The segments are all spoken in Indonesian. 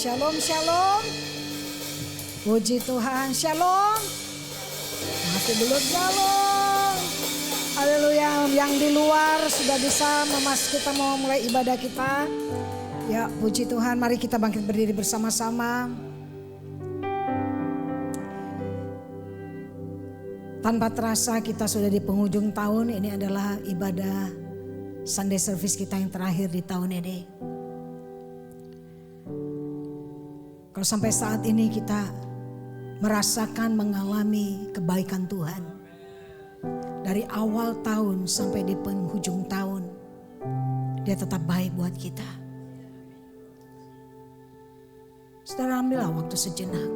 Shalom, shalom. Puji Tuhan, shalom. Masih belum shalom. Haleluya. Yang di luar sudah bisa kita mau mulai ibadah kita. Ya, puji Tuhan. Mari kita bangkit berdiri bersama-sama. Tanpa terasa kita sudah di penghujung tahun. Ini adalah ibadah Sunday service kita yang terakhir di tahun ini. Kalau sampai saat ini kita merasakan mengalami kebaikan Tuhan. Dari awal tahun sampai di penghujung tahun. Dia tetap baik buat kita. Saudara, ambillah waktu sejenak.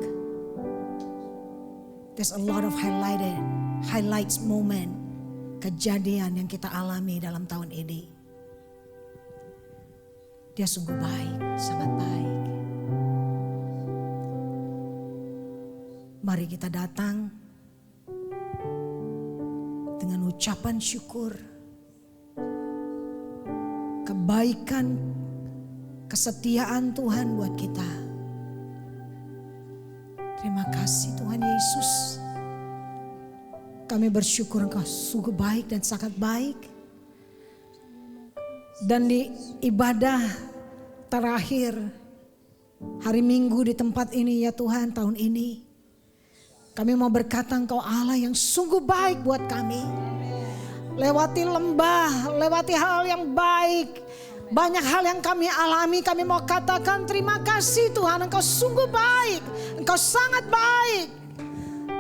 There's a lot of highlights moment. Kejadian yang kita alami dalam tahun ini. Dia sungguh baik, sangat baik. Mari kita datang dengan ucapan syukur, kebaikan, kesetiaan Tuhan buat kita. Terima kasih Tuhan Yesus. Kami bersyukur Engkau sungguh baik dan sangat baik. Dan di ibadah terakhir hari Minggu di tempat ini ya Tuhan tahun ini. Kami mau berkata Engkau Allah yang sungguh baik buat kami. Lewati lembah, lewati hal yang baik. Banyak hal yang kami alami, kami mau katakan terima kasih Tuhan. Engkau sungguh baik, Engkau sangat baik.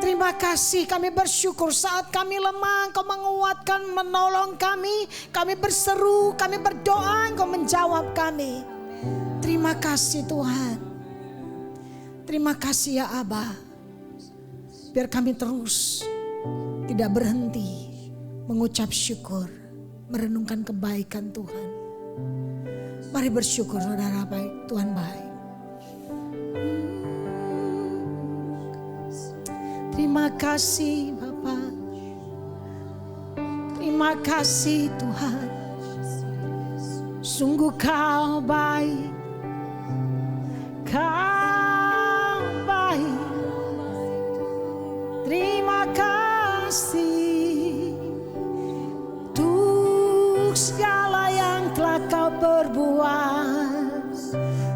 Terima kasih, kami bersyukur saat kami lemah, Engkau menguatkan, menolong kami. Kami berseru, kami berdoa, Engkau menjawab kami. Terima kasih Tuhan. Terima kasih ya Abah. Biar kami terus tidak berhenti mengucap syukur, merenungkan kebaikan Tuhan. Mari bersyukur saudara, baik Tuhan baik. Terima kasih Bapa. Terima kasih Tuhan. Sungguh Kau baik. Kau baik. Terima kasih untuk segala yang telah Kau perbuat.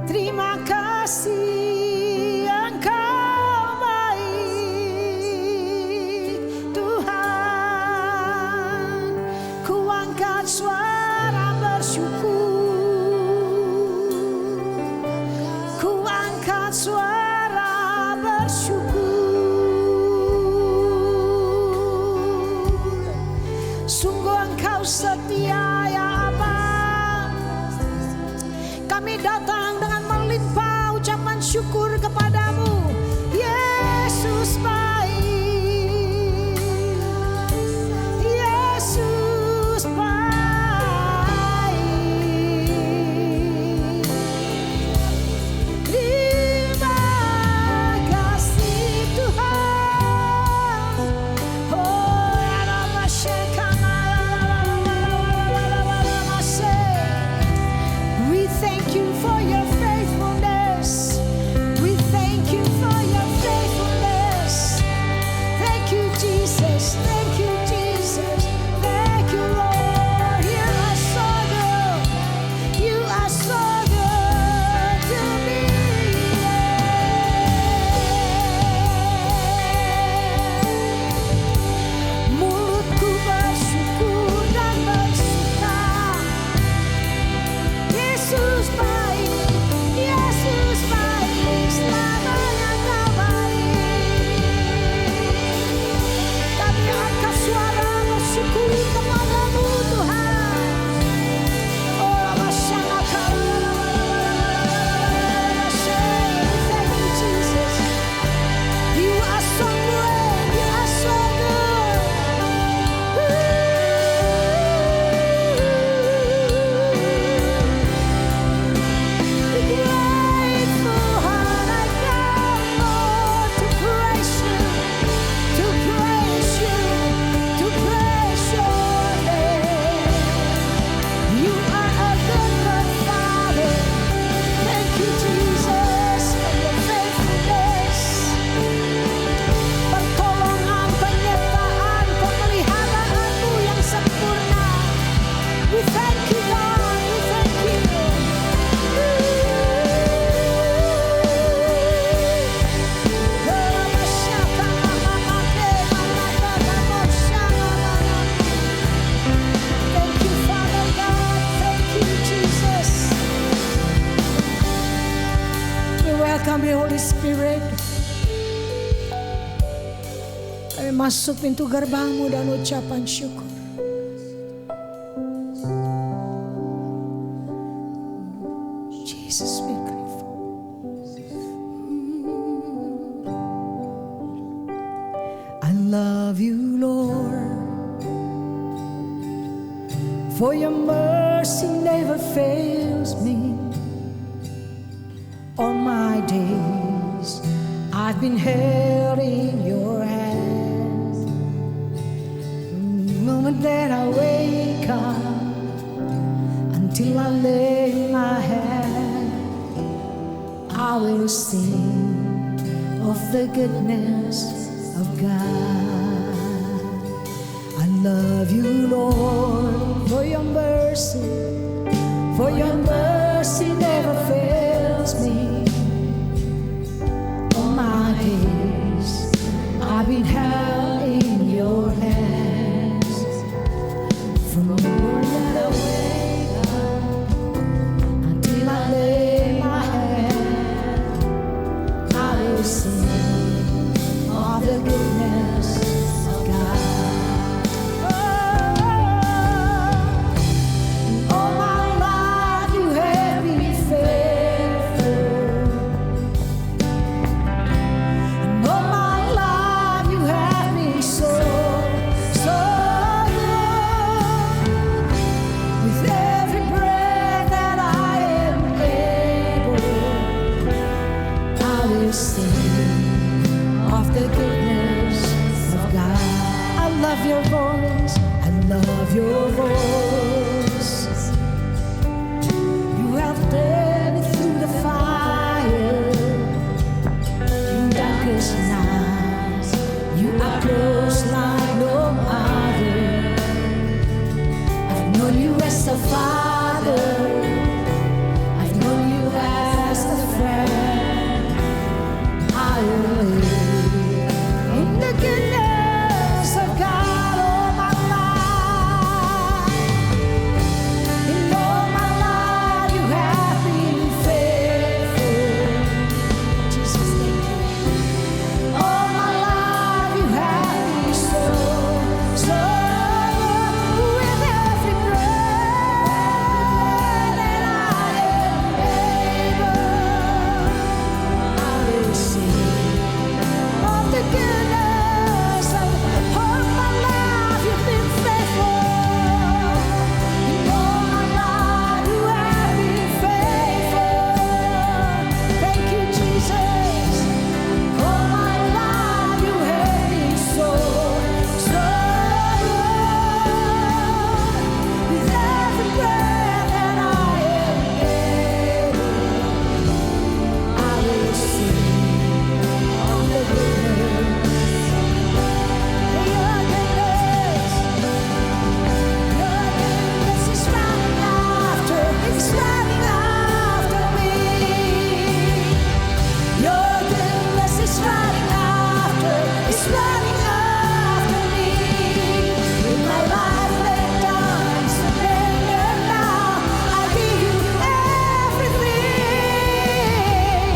Terima kasih Engkau baik Tuhan. Ku angkat suara bersyukur. Ku angkat suara bersyukur. Setia ya Abah. Kami datang dengan melimpah ucapan syukur kepadamu. Yesus baik. Yesus baik. Terima kasih Tuhan. Oh Arabashekana. Thank you for your faithfulness. We masuk pintu gerbangmu dan ucapan syukur. Jesus, we grateful. I love you, Lord, for your mercy never fails me. All my days I've been held in your hands. The moment that I wake up until I lay my head, I will sing of the goodness of God. I love you, Lord, for your mercy never fails me. All my days I've been held in your hands. From the moment that I wake up until I lay my head, I will sing of the goodness of God. All my life you have been faithful. And all my life you have been so, so good. With every breath that I am able, I will sing of the goodness of God. I love your voice. I love your voice. You have led me through the fire. In darkest nights, you are close like no other. I've known you as a father. I've known you as a friend. I will live in the goodness of God all my life. In all my life you have been faithful. Jesus, thank you. All my life you have been so, so good. With every breath that I am able, I will sing of the goodness of all my life. You've been faithful. In all my life you have been faithful. Thank you, Jesus. All my life you have been so, so good. With every breath that I am able, I will sing of the goodness. Your goodness is running after, it's running after me. Your goodness is running after, it's running after me. With my life laid down and surrendered now, I give you everything.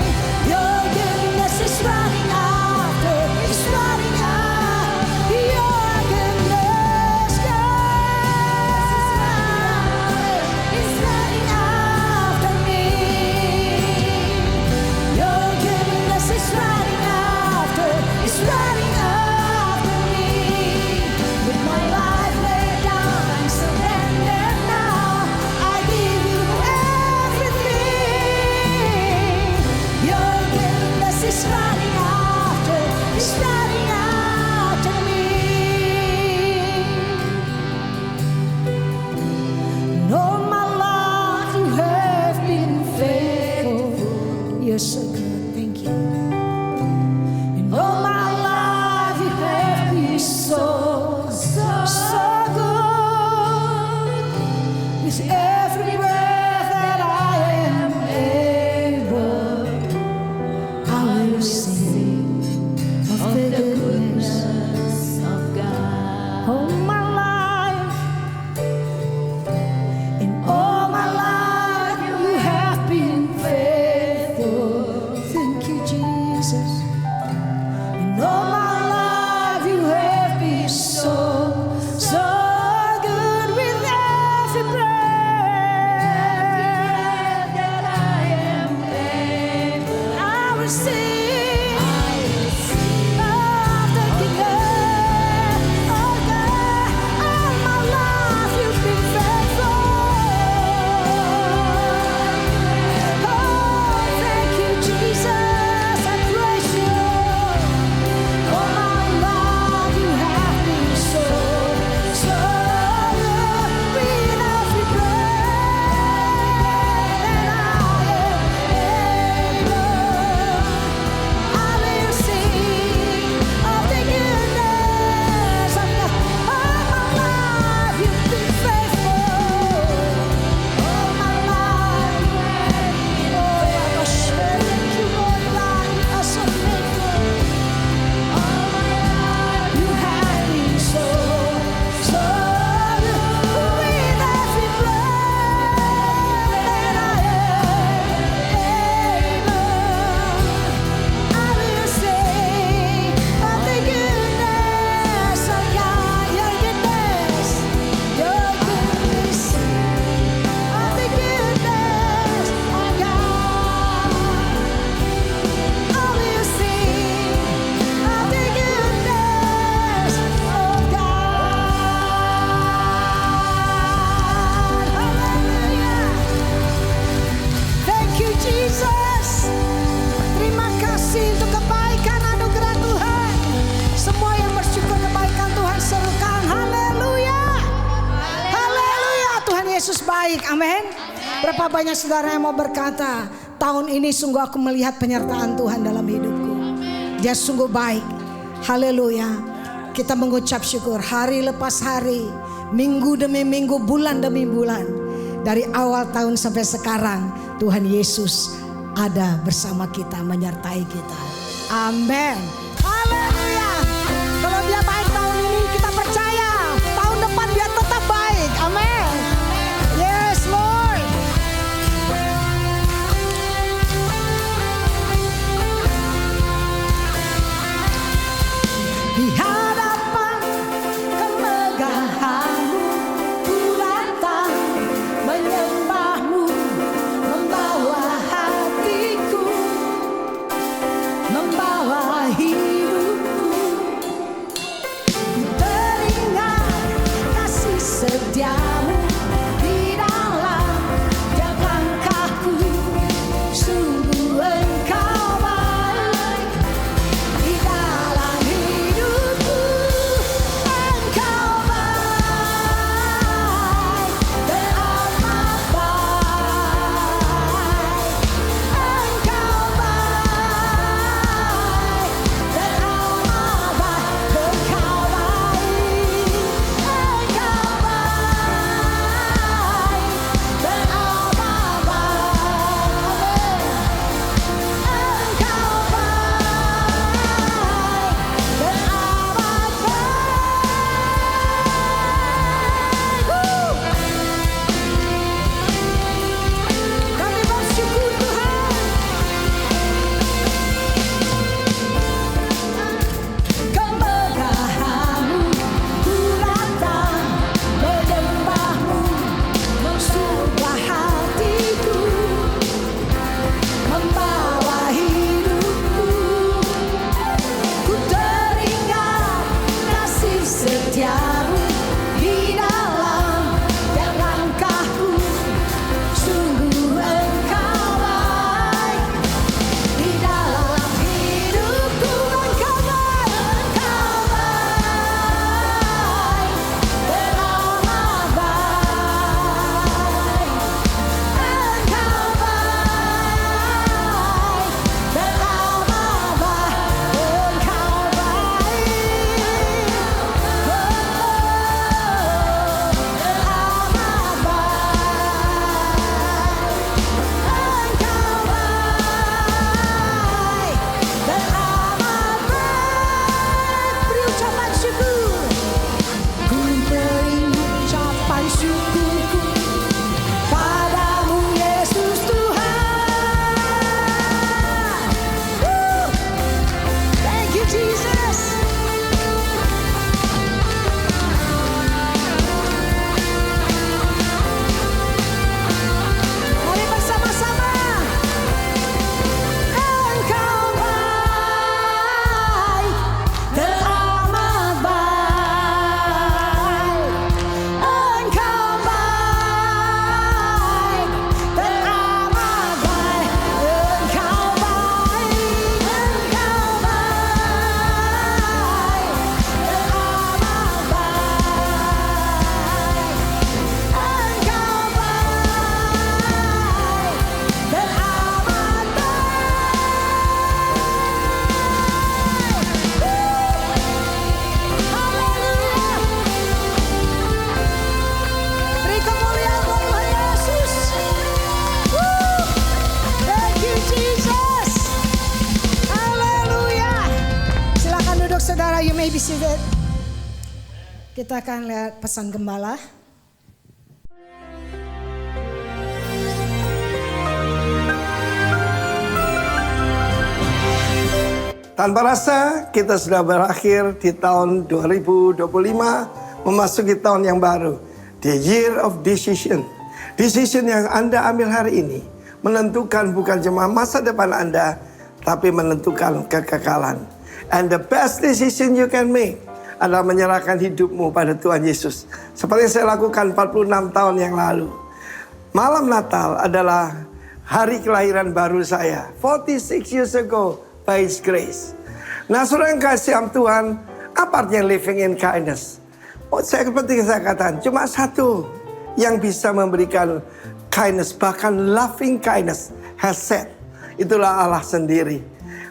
Your goodness is running after, it's running after. Your goodness, God, is running after me. Your goodness is running after, it's running after me. With my life laid down and surrendered now, I give you everything. Your goodness is running after, it's running after me. And all my life you have been faithful. You're so good, thank you. And all my life you have been so, so, so good. With every breath that I am able, I will sing of the goodness of God. All my life, in all my life you have been faithful. baik, amin. Berapa banyak saudara yang mau berkata, tahun ini sungguh aku melihat penyertaan Tuhan dalam hidupku. Dia sungguh baik. Haleluya. Kita mengucap syukur hari lepas hari, minggu demi minggu, bulan demi bulan. Dari awal tahun sampai sekarang, Tuhan Yesus ada bersama kita, menyertai kita. Amin. Haleluya. Kalau dia baik tahun ini, kita percaya tahun depan dia tetap baik. Amin. Yes Lord. Di hadapan kemegahan-Mu ku datang menyembah-Mu, membawa hatiku, membawa hidupku. Ku teringat kasih setia-Mu di dalam tiap langkahku. Sungguh Engkau baik di dalam hidupku. Engkau baik dan amat baik. Engkau baik dan amat baik. Engkau baik. Engkau baik dan amat baik. Engkau baik dan amat baik. Kami bersyukur Tuhan. Kemegahan-Mu ku datang menyembah-Mu, memsumpah hatiku, membawa hidupku. Ku teringat kasih setia-Mu di dalam tiap langkahku. Sungguh Engkau baik di dalam hidupku. Engkau baik, Engkau baik dan amat baik. Engkau baik dan amat baik. Engkau baik dan amat baik. Beri ucapan syukur. Ku beri ucapan syukurku padamu Yesus Tuhan. Thank you Jesus. Mari bersama-sama. Engkau baik dan amat baik. Engkau baik dan amat baik. Engkau baik. Engkau baik dan amat baik. Engkau baik dan amat baik. Haleluya. Beri kemuliaan buat Tuhan Yesus. Thank you Jesus. Haleluya. Silakan duduk saudara, you may be seated. Kita akan lihat pesan gembala. Tanpa rasa kita sudah berakhir di tahun 2025, memasuki tahun yang baru. The year of decision. Decision yang Anda ambil hari ini menentukan bukan cuma masa depan Anda, tapi menentukan kekekalan. And the best decision you can make adalah menyerahkan hidupmu pada Tuhan Yesus. Seperti yang saya lakukan 46 tahun yang lalu. Malam Natal adalah hari kelahiran baru saya. 46 years ago by His grace. Nah, saudara yang kasih Tuhan, apa artinya living in kindness? Seperti saya katakan, cuma satu. yang bisa memberikan kindness, bahkan loving kindness, hesed. Itulah Allah sendiri.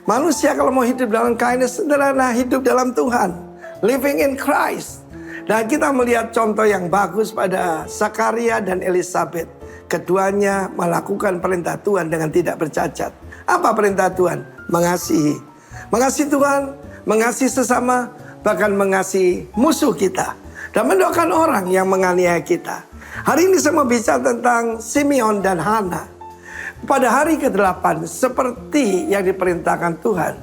Manusia kalau mau hidup dalam kindness, sederhana, hidup dalam Tuhan, living in Christ. Dan kita melihat contoh yang bagus pada Zakaria dan Elizabeth. Keduanya melakukan perintah Tuhan dengan tidak bercacat. Apa perintah Tuhan? Mengasihi. Mengasihi Tuhan, mengasihi sesama, bahkan mengasihi musuh kita. Dan mendoakan orang yang menganiaya kita. Hari ini saya mau bicara tentang Simeon dan Hana. Pada hari ke-8, seperti yang diperintahkan Tuhan,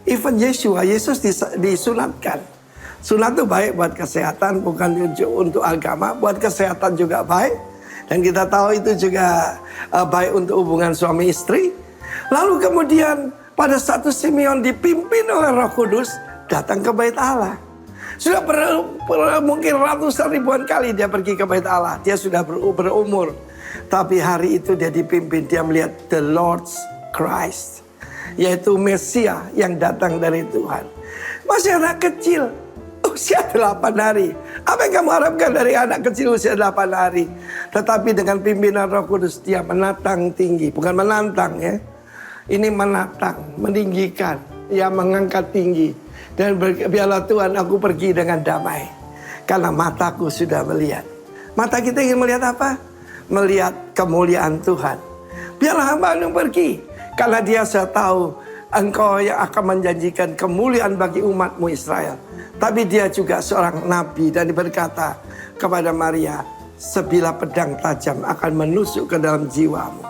even Yesus disunatkan. Sunat itu baik buat kesehatan, bukan untuk agama. Buat kesehatan juga baik. Dan kita tahu itu juga baik untuk hubungan suami istri. Lalu kemudian pada satu Simeon dipimpin oleh Roh Kudus datang ke bait Allah. Sudah mungkin ratusan ribuan kali dia pergi ke bait Allah. Dia sudah berumur. Tapi hari itu dia dipimpin, dia melihat the Lord's Christ. Yaitu Mesia yang datang dari Tuhan. Masih anak kecil, usia 8 hari. Apa yang kamu harapkan dari anak kecil usia 8 hari? Tetapi dengan pimpinan Roh Kudus dia menatang tinggi. Bukan menantang ya. Ini menatang, meninggikan. Ya mengangkat tinggi. Dan biarlah Tuhan aku pergi dengan damai. Karena mataku sudah melihat. Mata kita ingin melihat apa? Melihat kemuliaan Tuhan. Biarlah hamba yang pergi. Karena dia sudah tahu engkau yang akan menjanjikan kemuliaan bagi umatmu Israel. Tapi dia juga seorang nabi dan berkata kepada Maria, sebilah pedang tajam akan menusuk ke dalam jiwamu.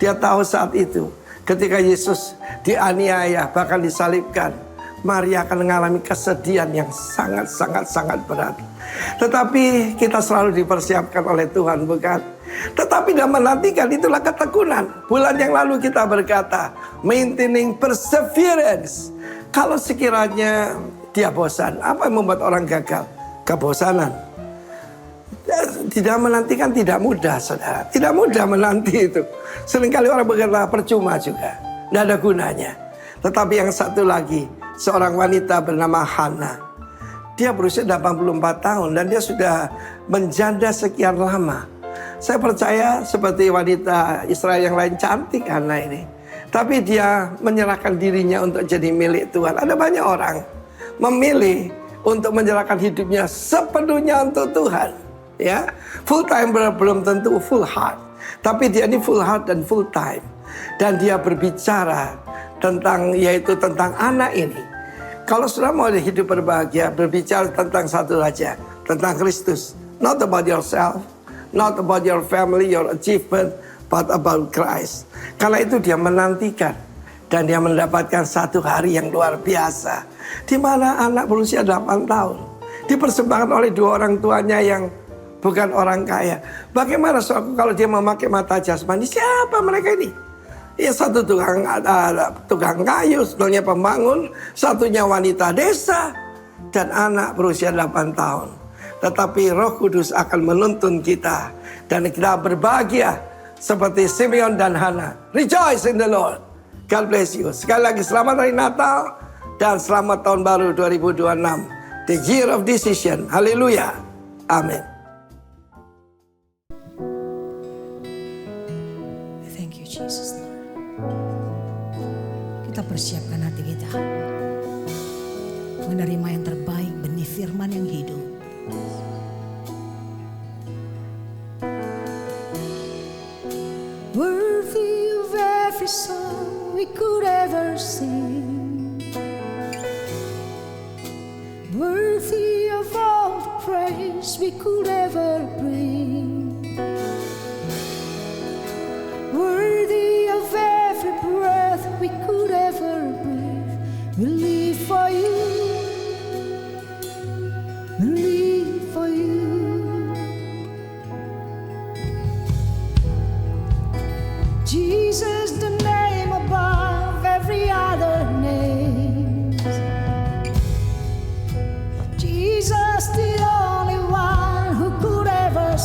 Dia tahu saat itu ketika Yesus dianiaya bahkan disalibkan, Maria akan mengalami kesedihan yang sangat berat. Tetapi kita selalu dipersiapkan oleh Tuhan, bukan? Tetapi dalam menantikan itulah ketekunan. Bulan yang lalu kita berkata, maintaining perseverance. Kalau sekiranya dia bosan, apa yang membuat orang gagal? Kebosanan. Tidak menantikan tidak mudah, saudara. Tidak mudah menanti itu. Seringkali orang berkata percuma juga. Tidak ada gunanya. Tetapi yang satu lagi, seorang wanita bernama Hana. Dia berusia 84 tahun dan dia sudah menjanda sekian lama. Saya percaya seperti wanita Israel yang lain cantik Hana ini. Tapi dia menyerahkan dirinya untuk jadi milik Tuhan. Ada banyak orang memilih untuk menyerahkan hidupnya sepenuhnya untuk Tuhan. Ya, full time belum tentu full heart. Tapi dia ini full heart dan full time. Dan dia berbicara tentang anak ini. Kalau sudah mau hidup berbahagia, berbicara tentang satu saja, tentang Kristus. Not about yourself, not about your family, your achievement, but about Christ. Karena itu dia menantikan dan dia mendapatkan satu hari yang luar biasa. Di mana anak berusia 8 tahun dipersembahkan oleh 2 orang tuanya yang bukan orang kaya. Bagaimana kalau dia memakai mata jasmani? Siapa mereka ini? Ya satu tukang kayu, satunya pembangun, satunya wanita desa, dan anak berusia 8 tahun. Tetapi Roh Kudus akan menuntun kita, dan kita berbahagia seperti Simeon dan Hana. Rejoice in the Lord. God bless you. Sekali lagi selamat hari Natal, dan selamat tahun baru 2026. The year of decision. Haleluya. Amin. Thank you Jesus. Kita persiapkan hati kita menerima yang terbaik benih firman yang hidup. Worthy of every song we could ever sing, worthy of all the praise we could ever bring, worthy of every breath we could ever breathe. We live for you, we live for you. Jesus, the name above every other name. Jesus, the only one who could ever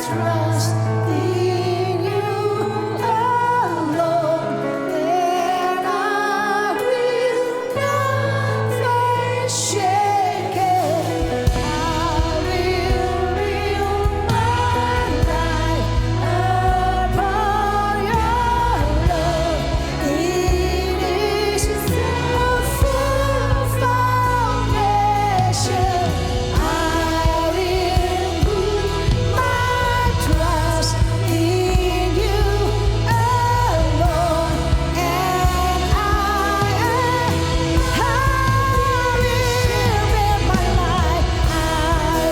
trust in you alone, then I will not be shaken. I will build my life upon your love. It is a firm foundation. I will put my trust in you alone, and I will build my life. I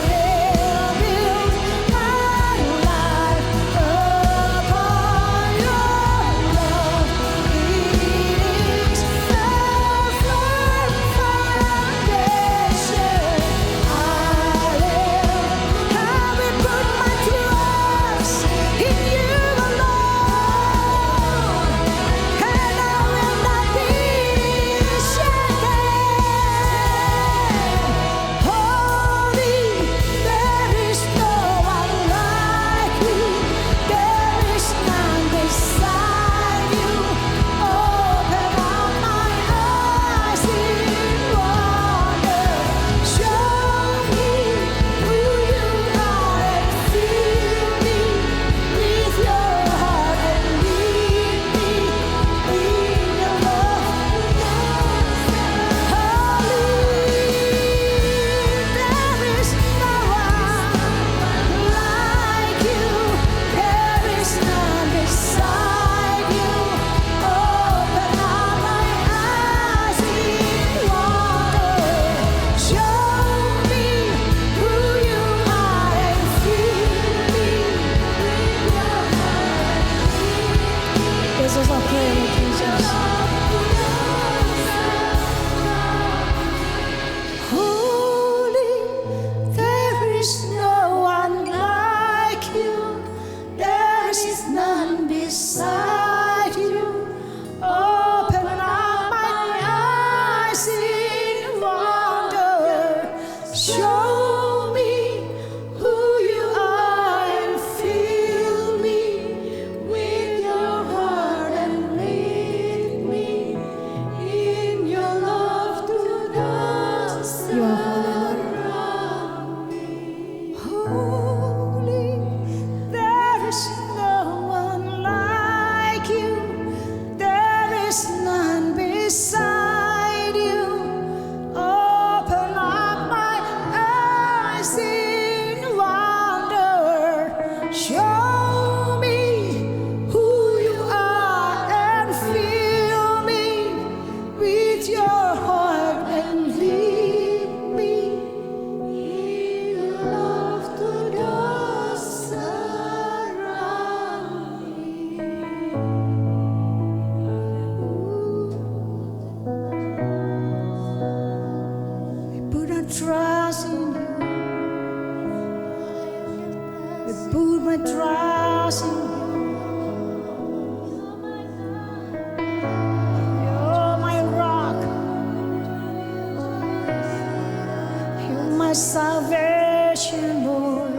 will build my life upon your love. It is a firm foundation. I will put my trust in you alone, and I will not be shaken. Holy, there is no one like you. There is none beside you. Open up my eyes in wonder. Show me who you are and fill me with your heart and lead me in your love. Holy, there is no one like you. There is none beside you. Open up my eyes in wonder. Show me who you are and fill me with your heart. This is our prayer, Jesus. Holy, there is no one like you. There is none beside you. Open up my eyes in wonder. Show me who you are and fill me with your heart and lead me in your love to dance around me. Holy, there is no one like you. There is none beside you. Open up my eyes in wonder. Show me who you are and fill me with your heart and lead me in your love to dance around me. We put our trust in you. We put my trust in you. You're my rock. You're my salvation, Lord.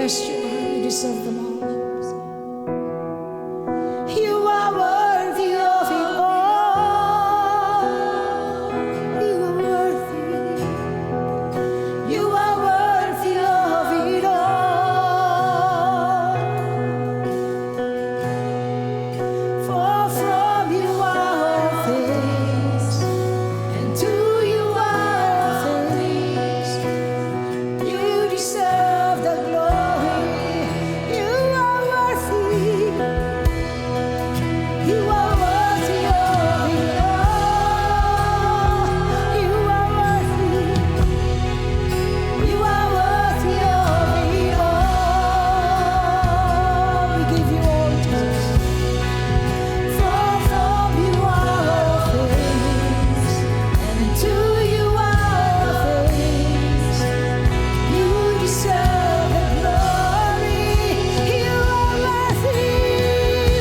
Yes, you are. You deserve them all. You are worthy of it all. You are worthy. You are worthy of it all. For from you are all things, and to you are all things. You deserve the glory. You are worthy. You are worthy of it all. You are worthy. You are worthy of it all. We give you all, Jesus. For from you are all things, and to you are all things. You deserve the glory. You are worthy,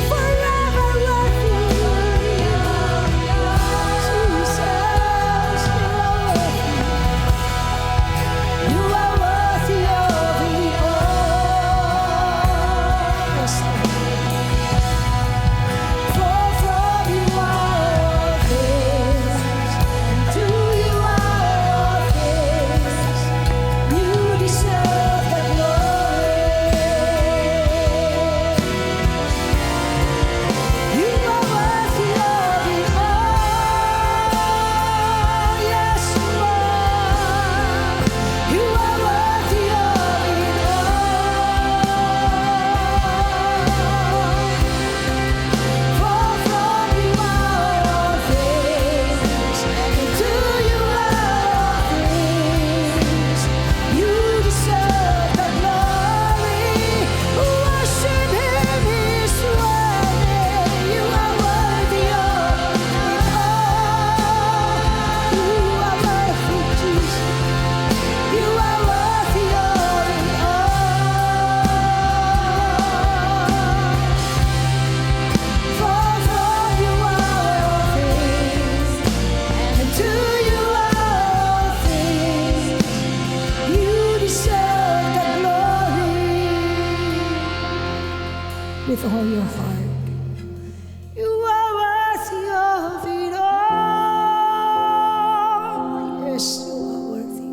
forever worthy. Jesus, you are worthy of it all. Yes, for from you are all things, and to you are all things. You deserve the glory. You are worthy of it all. Yes, you are. You are worthy of it all. For from you are all things, and to you are all things. You deserve the glory. Worship Him, He's worthy. You are worthy of it all. You are worthy, Jesus. You are worthy of it all. For from you are all things, and to you are all things. You deserve the glory. With all your heart, you are worthy of it all. Yes, you are worthy.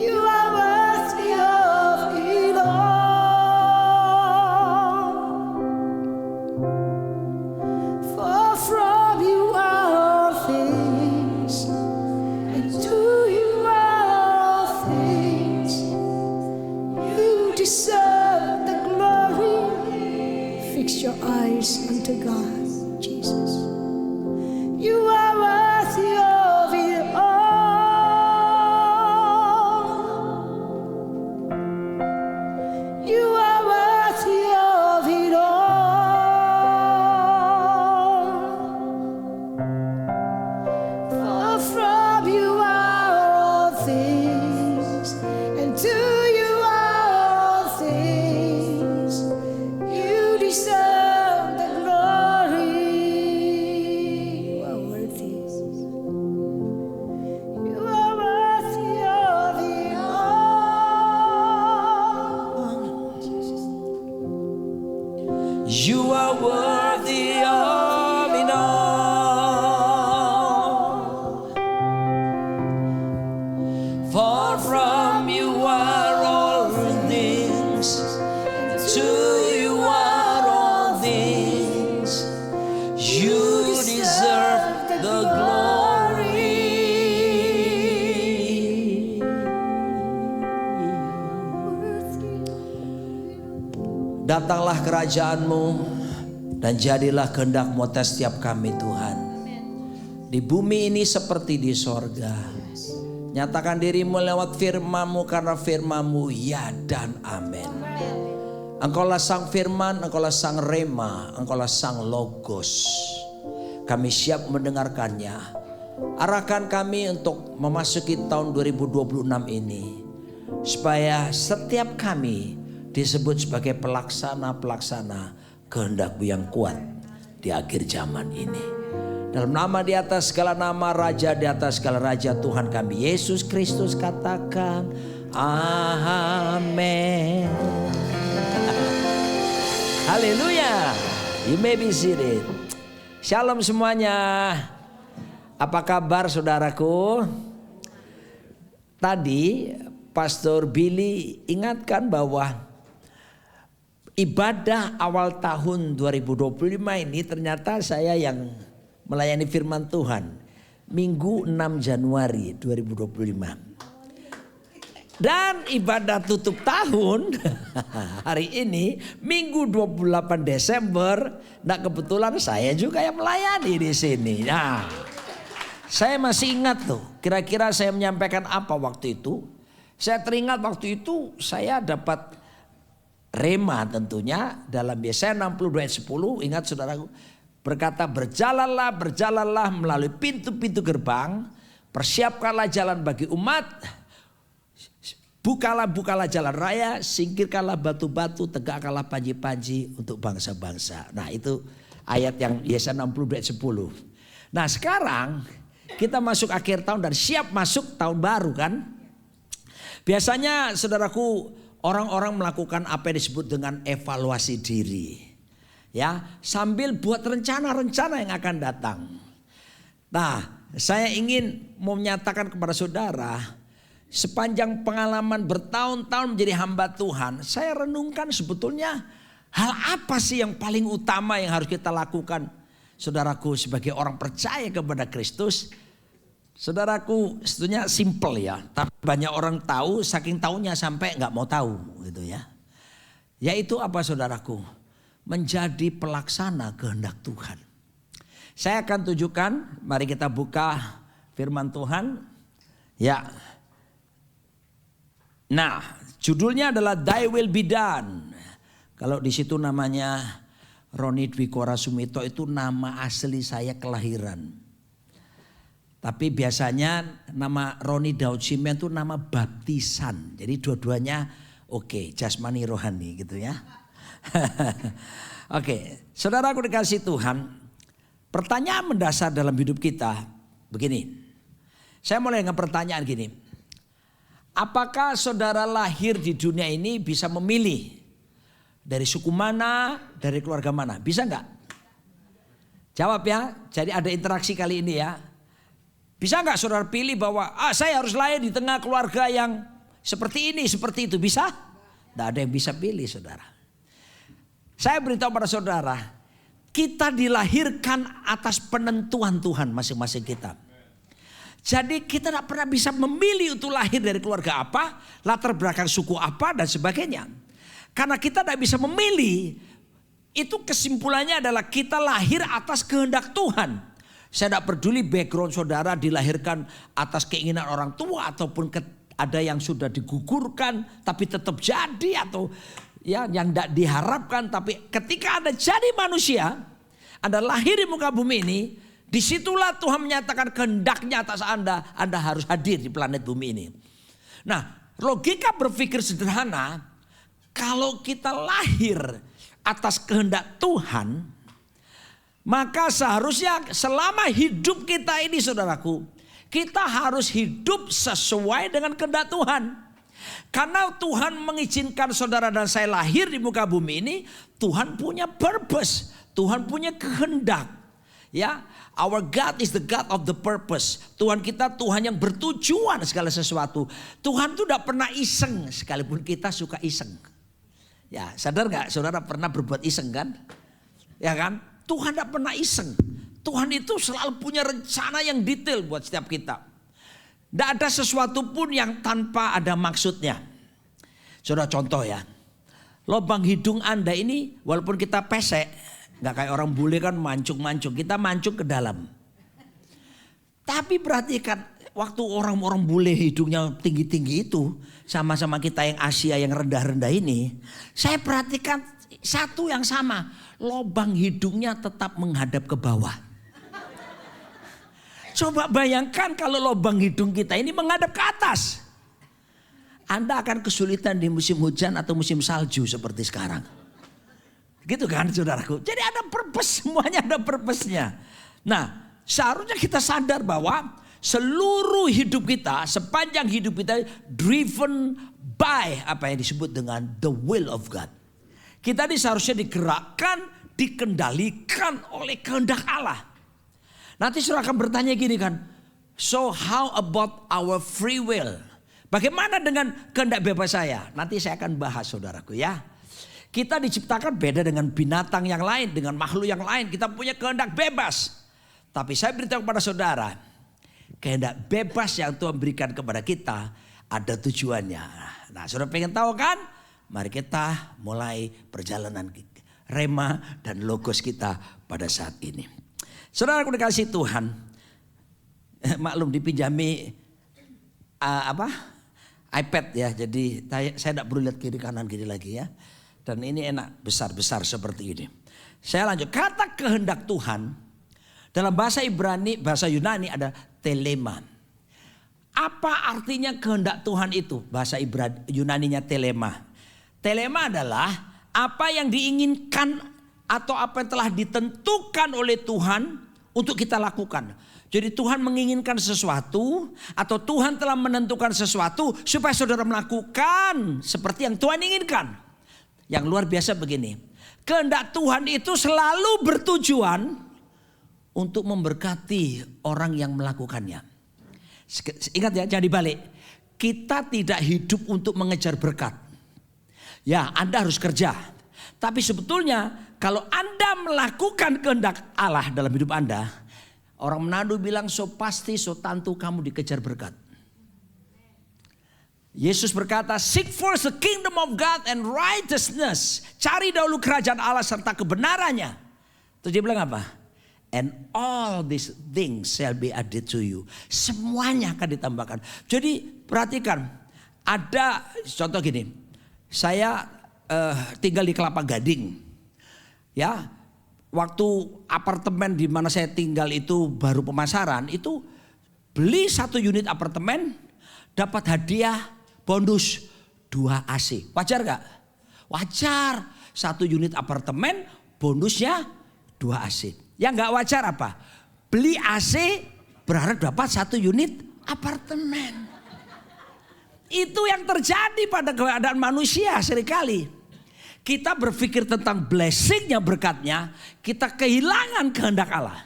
You are worthy of it all. For from you are all things, and to you are all things. You deserve the glory. Fix your eyes unto God, Jesus. You are worthy of it all. You are worthy of it all. For from you are all things, and to you are all things. You deserve the glory. You are worthy. You are worthy of it all. Jesus. You are worthy of it all. For from you are all things, to you are all things. You deserve the glory. Datanglah kerajaanmu dan jadilah kehendak-Mu atas setiap kami, Tuhan. Di bumi ini seperti di sorga. Nyatakan diri-Mu lewat firman-Mu, karena firman-Mu ya dan amin. Engkaulah sang firman, Engkaulah sang rema, Engkaulah sang logos. Kami siap mendengarkannya. Arahkan kami untuk memasuki tahun 2026 ini, supaya setiap kami disebut sebagai pelaksana-pelaksana kehendak-Mu yang kuat di akhir zaman ini. Dalam nama di atas segala nama, Raja di atas segala raja, Tuhan kami Yesus Kristus, katakan amin. amen. Haleluya. You may be seated. Shalom semuanya. Apa kabar saudaraku? Tadi Pastor Billy ingatkan bahwa ibadah awal tahun 2025 ini ternyata saya yang melayani firman Tuhan. Minggu 6 Januari 2025. Dan ibadah tutup tahun hari ini Minggu 28 Desember. Nah kebetulan saya juga yang melayani di sini. Nah, saya masih ingat tuh kira-kira saya menyampaikan apa waktu itu. Saya teringat waktu itu saya dapat rema tentunya dalam Yesaya 62 ayat 10. Ingat saudaraku, berkata berjalanlah, berjalanlah melalui pintu-pintu gerbang. Persiapkanlah jalan bagi umat. Bukalah jalan raya. Singkirkanlah batu-batu. Tegakkanlah panji-panji untuk bangsa-bangsa. Nah itu ayat yang Yesaya 62 ayat 10. Nah sekarang kita masuk akhir tahun dan siap masuk tahun baru kan. Biasanya saudaraku orang-orang melakukan apa yang disebut dengan evaluasi diri. Ya, sambil buat rencana-rencana yang akan datang. Nah, saya ingin menyatakan kepada saudara, sepanjang pengalaman bertahun-tahun menjadi hamba Tuhan, saya renungkan sebetulnya hal apa sih yang paling utama yang harus kita lakukan, saudaraku, sebagai orang percaya kepada Kristus. Saudaraku, sebetulnya simple ya, tapi banyak orang tahu, saking tahunya sampai nggak mau tahu gitu ya. Yaitu apa saudaraku? Menjadi pelaksana kehendak Tuhan. Saya akan tunjukkan, mari kita buka firman Tuhan. Ya. Nah, judulnya adalah Thy Will Be Done. Kalau di situ namanya Roni Dwi Kora Sumito itu nama asli saya kelahiran. Tapi biasanya nama Roni Daud Simeon itu nama baptisan. Jadi dua-duanya oke, jasmani rohani gitu ya. Oke, saudaraku dikasih Tuhan. Pertanyaan mendasar dalam hidup kita begini. Saya mulai dengan pertanyaan gini. Apakah saudara lahir di dunia ini bisa memilih dari suku mana, dari keluarga mana? Bisa enggak? Jawab ya. Jadi ada interaksi kali ini ya. Bisa enggak saudara pilih bahwa saya harus lahir di tengah keluarga yang seperti ini, seperti itu? Bisa? Tidak ada yang bisa pilih saudara. Saya beritahu pada saudara, kita dilahirkan atas penentuan Tuhan masing-masing kita. Jadi kita tidak pernah bisa memilih untuk lahir dari keluarga apa, latar belakang suku apa dan sebagainya. Karena kita tidak bisa memilih, itu kesimpulannya adalah kita lahir atas kehendak Tuhan. Saya tidak peduli background saudara dilahirkan atas keinginan orang tua ataupun ada yang sudah digugurkan tapi tetap jadi atau ya yang tidak diharapkan. Tapi ketika Anda jadi manusia, Anda lahir di muka bumi ini, disitulah Tuhan menyatakan kehendaknya atas Anda. Anda harus hadir di planet bumi ini. Nah, logika berpikir sederhana, kalau kita lahir atas kehendak Tuhan, maka seharusnya selama hidup kita ini saudaraku, kita harus hidup sesuai dengan kehendak Tuhan. Karena Tuhan mengizinkan saudara dan saya lahir di muka bumi ini, Tuhan punya purpose, Tuhan punya kehendak. Ya, our God is the God of the purpose. Tuhan kita Tuhan yang bertujuan segala sesuatu. Tuhan itu tidak pernah iseng, sekalipun kita suka iseng. Ya, sadar gak saudara pernah berbuat iseng kan? Ya kan? Tuhan tidak pernah iseng. Tuhan itu selalu punya rencana yang detail buat setiap kita. Tidak ada sesuatu pun yang tanpa ada maksudnya. Saudara contoh ya. Lubang hidung Anda ini walaupun kita pesek. Gak kayak orang bule kan mancung-mancung. Kita mancung ke dalam. Tapi perhatikan. Waktu orang-orang bule hidungnya tinggi-tinggi itu. Sama-sama kita yang Asia yang rendah-rendah ini. Saya perhatikan satu yang sama. Lubang hidungnya tetap menghadap ke bawah. Coba bayangkan kalau lubang hidung kita ini menghadap ke atas. Anda akan kesulitan di musim hujan atau musim salju seperti sekarang. Gitu kan saudaraku. Jadi ada purpose, semuanya ada purpose-nya. Nah, seharusnya kita sadar bahwa seluruh hidup kita, sepanjang hidup kita driven by apa yang disebut dengan the will of God. Kita ini seharusnya digerakkan, dikendalikan oleh kehendak Allah. Nanti saudara akan bertanya gini kan, so how about our free will? Bagaimana dengan kehendak bebas saya? Nanti saya akan bahas saudaraku ya. Kita diciptakan beda dengan binatang yang lain, dengan makhluk yang lain. Kita punya kehendak bebas. Tapi saya beritahu kepada saudara, kehendak bebas yang Tuhan berikan kepada kita ada tujuannya. Nah, saudara pengen tahu kan? Mari kita mulai perjalanan rema dan logos kita pada saat ini. Saudara aku dikasih Tuhan, maklum dipinjami iPad ya. Jadi saya tidak perlu lihat kiri kanan gini lagi ya. Dan ini enak besar-besar seperti ini. Saya lanjut. Kata kehendak Tuhan dalam bahasa Ibrani, bahasa Yunani ada telema. Apa artinya kehendak Tuhan itu? Bahasa Yunaninya telema. Telema adalah apa yang diinginkan atau apa yang telah ditentukan oleh Tuhan untuk kita lakukan. Jadi Tuhan menginginkan sesuatu atau Tuhan telah menentukan sesuatu supaya saudara melakukan seperti yang Tuhan inginkan. Yang luar biasa begini, kehendak Tuhan itu selalu bertujuan untuk memberkati orang yang melakukannya. Ingat ya, jangan dibalik. Kita tidak hidup untuk mengejar berkat. Ya, Anda harus kerja. Tapi sebetulnya kalau Anda melakukan kehendak Allah dalam hidup Anda, orang Manado bilang so pasti so tentu kamu dikejar berkat. Yesus berkata, seek first the kingdom of God and righteousness. Cari dahulu kerajaan Allah serta kebenarannya. Terus dia bilang apa? And all these things shall be added to you. Semuanya akan ditambahkan. Jadi perhatikan, ada contoh gini. Saya tinggal di Kelapa Gading. Ya, waktu apartemen di mana saya tinggal itu baru pemasaran, itu beli 1 unit apartemen dapat hadiah bonus 2 AC. Wajar gak? Wajar. 1 unit apartemen bonusnya 2 AC. Yang gak wajar apa? Beli AC berharap dapat 1 unit apartemen. Itu yang terjadi pada keadaan manusia seringkali. Kita berpikir tentang blessingnya, berkatnya, kita kehilangan kehendak Allah.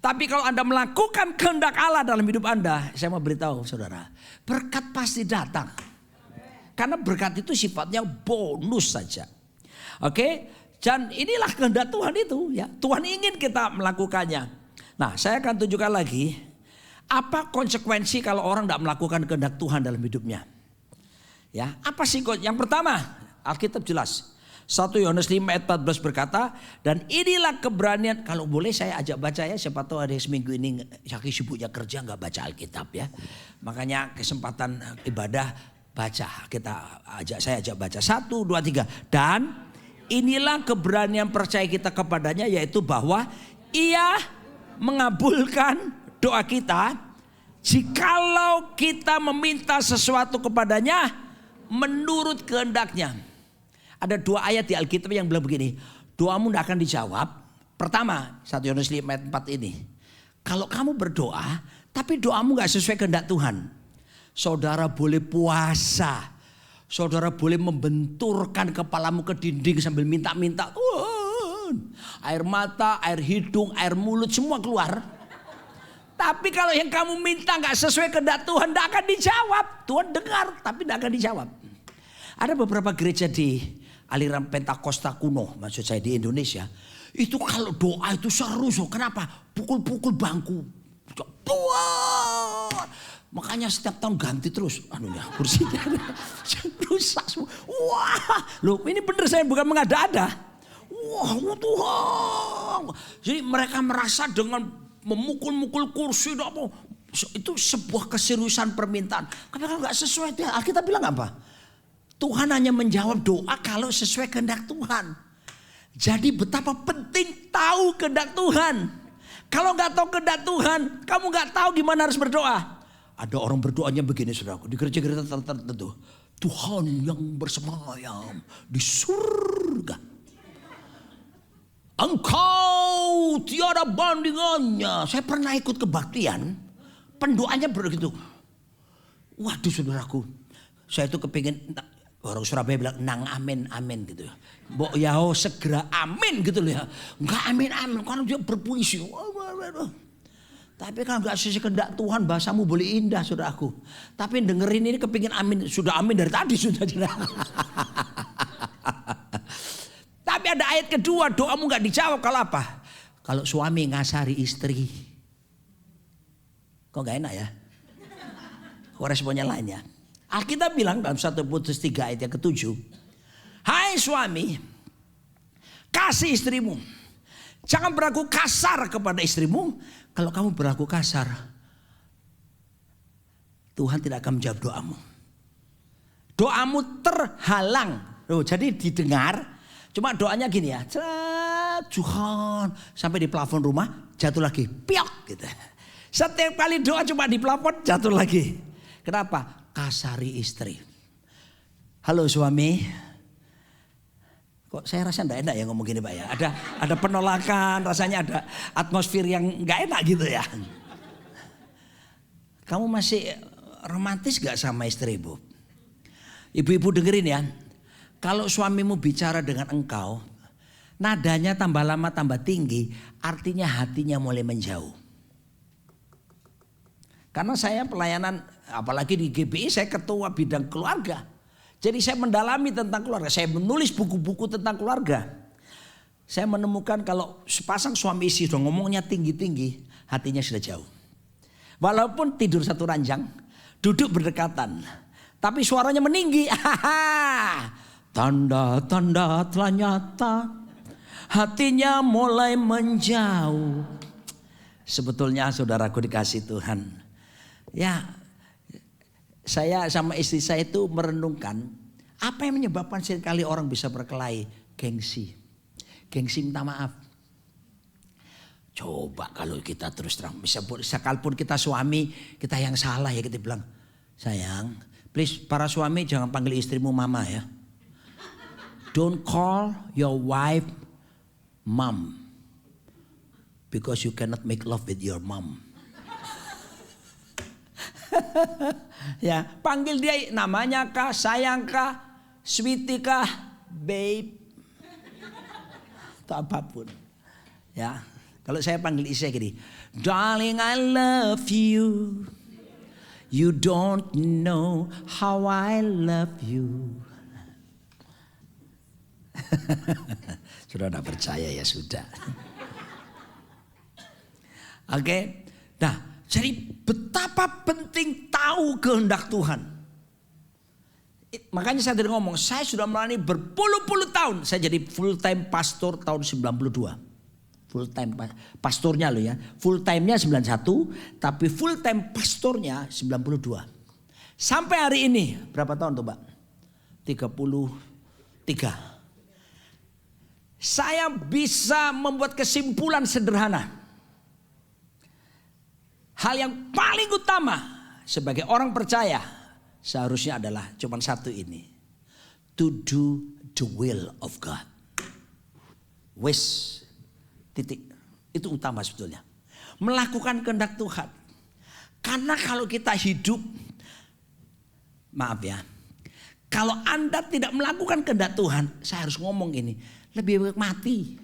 Tapi kalau Anda melakukan kehendak Allah dalam hidup Anda, saya mau beritahu saudara, berkat pasti datang. Karena berkat itu sifatnya bonus saja. Oke? Dan inilah kehendak Tuhan itu ya. Tuhan ingin kita melakukannya. Nah, saya akan tunjukkan lagi apa konsekuensi kalau orang tidak melakukan kehendak Tuhan dalam hidupnya. Ya, apa sih? Yang pertama, Alkitab jelas. 1 Yohanes 5 ayat 14 berkata, dan inilah keberanian. Kalau boleh saya ajak baca ya, siapa tahu ada seminggu ini saking sibuknya kerja nggak baca Alkitab ya. Makanya kesempatan ibadah baca, saya ajak baca 1, 2, 3. Dan inilah keberanian percaya kita kepadanya, yaitu bahwa Ia mengabulkan doa kita jikalau kita meminta sesuatu kepadanya menurut kehendaknya. Ada 2 ayat di Alkitab yang bilang begini, doamu tidak akan dijawab. Pertama, 1 Yohanes 5 ayat 4 ini. Kalau kamu berdoa, tapi doamu gak sesuai kehendak Tuhan. Saudara boleh puasa. Saudara boleh membenturkan kepalamu ke dinding sambil minta-minta. Tuhan, air mata, air hidung, air mulut semua keluar. Tapi kalau yang kamu minta gak sesuai kehendak Tuhan, gak akan dijawab. Tuhan dengar, tapi gak akan dijawab. Ada beberapa gereja di aliran Pentakosta kuno, maksud saya di Indonesia, itu kalau doa itu seru. Kenapa? Pukul-pukul bangku. Tuhan. Makanya setiap tahun ganti terus kursinya. Rusak semua. Wah, loh ini bener saya bukan mengada-ada. Wah, Tuhan. Jadi mereka merasa dengan memukul-mukul kursi itu sebuah keseriusan permintaan. Tapi kalau nggak sesuai, Alkitab bilang apa? Tuhan hanya menjawab doa kalau sesuai kehendak Tuhan. Jadi betapa penting tahu kehendak Tuhan. Kalau nggak tahu kehendak Tuhan, kamu nggak tahu gimana harus berdoa. Ada orang berdoanya begini saudaraku, di gereja-gereja tertentu. Tuhan yang bersemayam di surga. Engkau tiada bandingannya. Saya pernah ikut kebaktian pendoanya begitu. Waduh saudaraku, saya itu kepingin, orang Surabaya bilang nang amin amin gitu. Mbok yao segera amin gitu loh ya. Enggak amin amin karena dia berpuisi. Tapi kalau enggak sesuai kehendak Tuhan bahasamu boleh indah saudaraku. Tapi dengerin ini kepingin amin, sudah amin dari tadi sudah. Tapi ada ayat kedua, doamu enggak dijawab kalau apa? Kalau suami ngasari istri. Kok enggak enak ya? Kok responnya lain ya? Alkitab bilang dalam 1 Petrus 3 ayat yang ke-7. Hai suami, kasih istrimu. Jangan berlaku kasar kepada istrimu. Kalau kamu berlaku kasar, Tuhan tidak akan menjawab doamu. Doamu terhalang. Loh, jadi didengar, cuma doanya gini ya. Tuhan, sampai di plafon rumah jatuh lagi. Piok gitu. Setiap kali doa cuma di plafon jatuh lagi. Kenapa? Kasari istri. Halo suami. Kok saya rasa enggak enak ya ngomong gini Pak ya. Ada penolakan, rasanya ada atmosfer yang enggak enak gitu ya. Kamu masih romantis gak sama istrimu? Ibu-ibu dengerin ya. Kalau suamimu bicara dengan engkau, nadanya tambah lama tambah tinggi, artinya hatinya mulai menjauh. Karena saya pelayanan, apalagi di GBI saya ketua bidang keluarga. Jadi saya mendalami tentang keluarga. Saya menulis buku-buku tentang keluarga. Saya menemukan kalau sepasang suami istri sudah ngomongnya tinggi-tinggi, hatinya sudah jauh. Walaupun tidur satu ranjang, duduk berdekatan. Tapi suaranya meninggi. Tanda-tanda telah nyata, hatinya mulai menjauh. Sebetulnya saudaraku dikasih Tuhan. Ya, saya sama istri saya itu merenungkan apa yang menyebabkan seringkali orang bisa berkelahi. Gengsi minta maaf. Coba kalau kita terus terang, sekalipun kita suami, kita yang salah ya, kita bilang, sayang, please para suami jangan panggil istrimu mama ya. Don't call your wife mom, because you cannot make love with your mom. Ya, panggil dia namanya kah, sayang kah, sweetie kah, babe, atau apapun. Ya, kalau saya panggil istri gini, darling I love you, you don't know how I love you. Sudah tidak percaya ya sudah. Oke, nah. Jadi betapa penting tahu kehendak Tuhan. Makanya saya tadi ngomong, saya sudah melayani berpuluh-puluh tahun. Saya jadi full time pastor tahun 92. Full time pastornya loh ya. Full time-nya 91, tapi full time pastornya 92. Sampai hari ini, berapa tahun tuh Pak? 33. Saya bisa membuat kesimpulan sederhana. Hal yang paling utama sebagai orang percaya seharusnya adalah cuma satu ini. To do the will of God. Wes, titik. Itu utama sebetulnya. Melakukan kehendak Tuhan. Karena kalau kita hidup, maaf ya. Kalau Anda tidak melakukan kehendak Tuhan, saya harus ngomong ini. Lebih baik mati.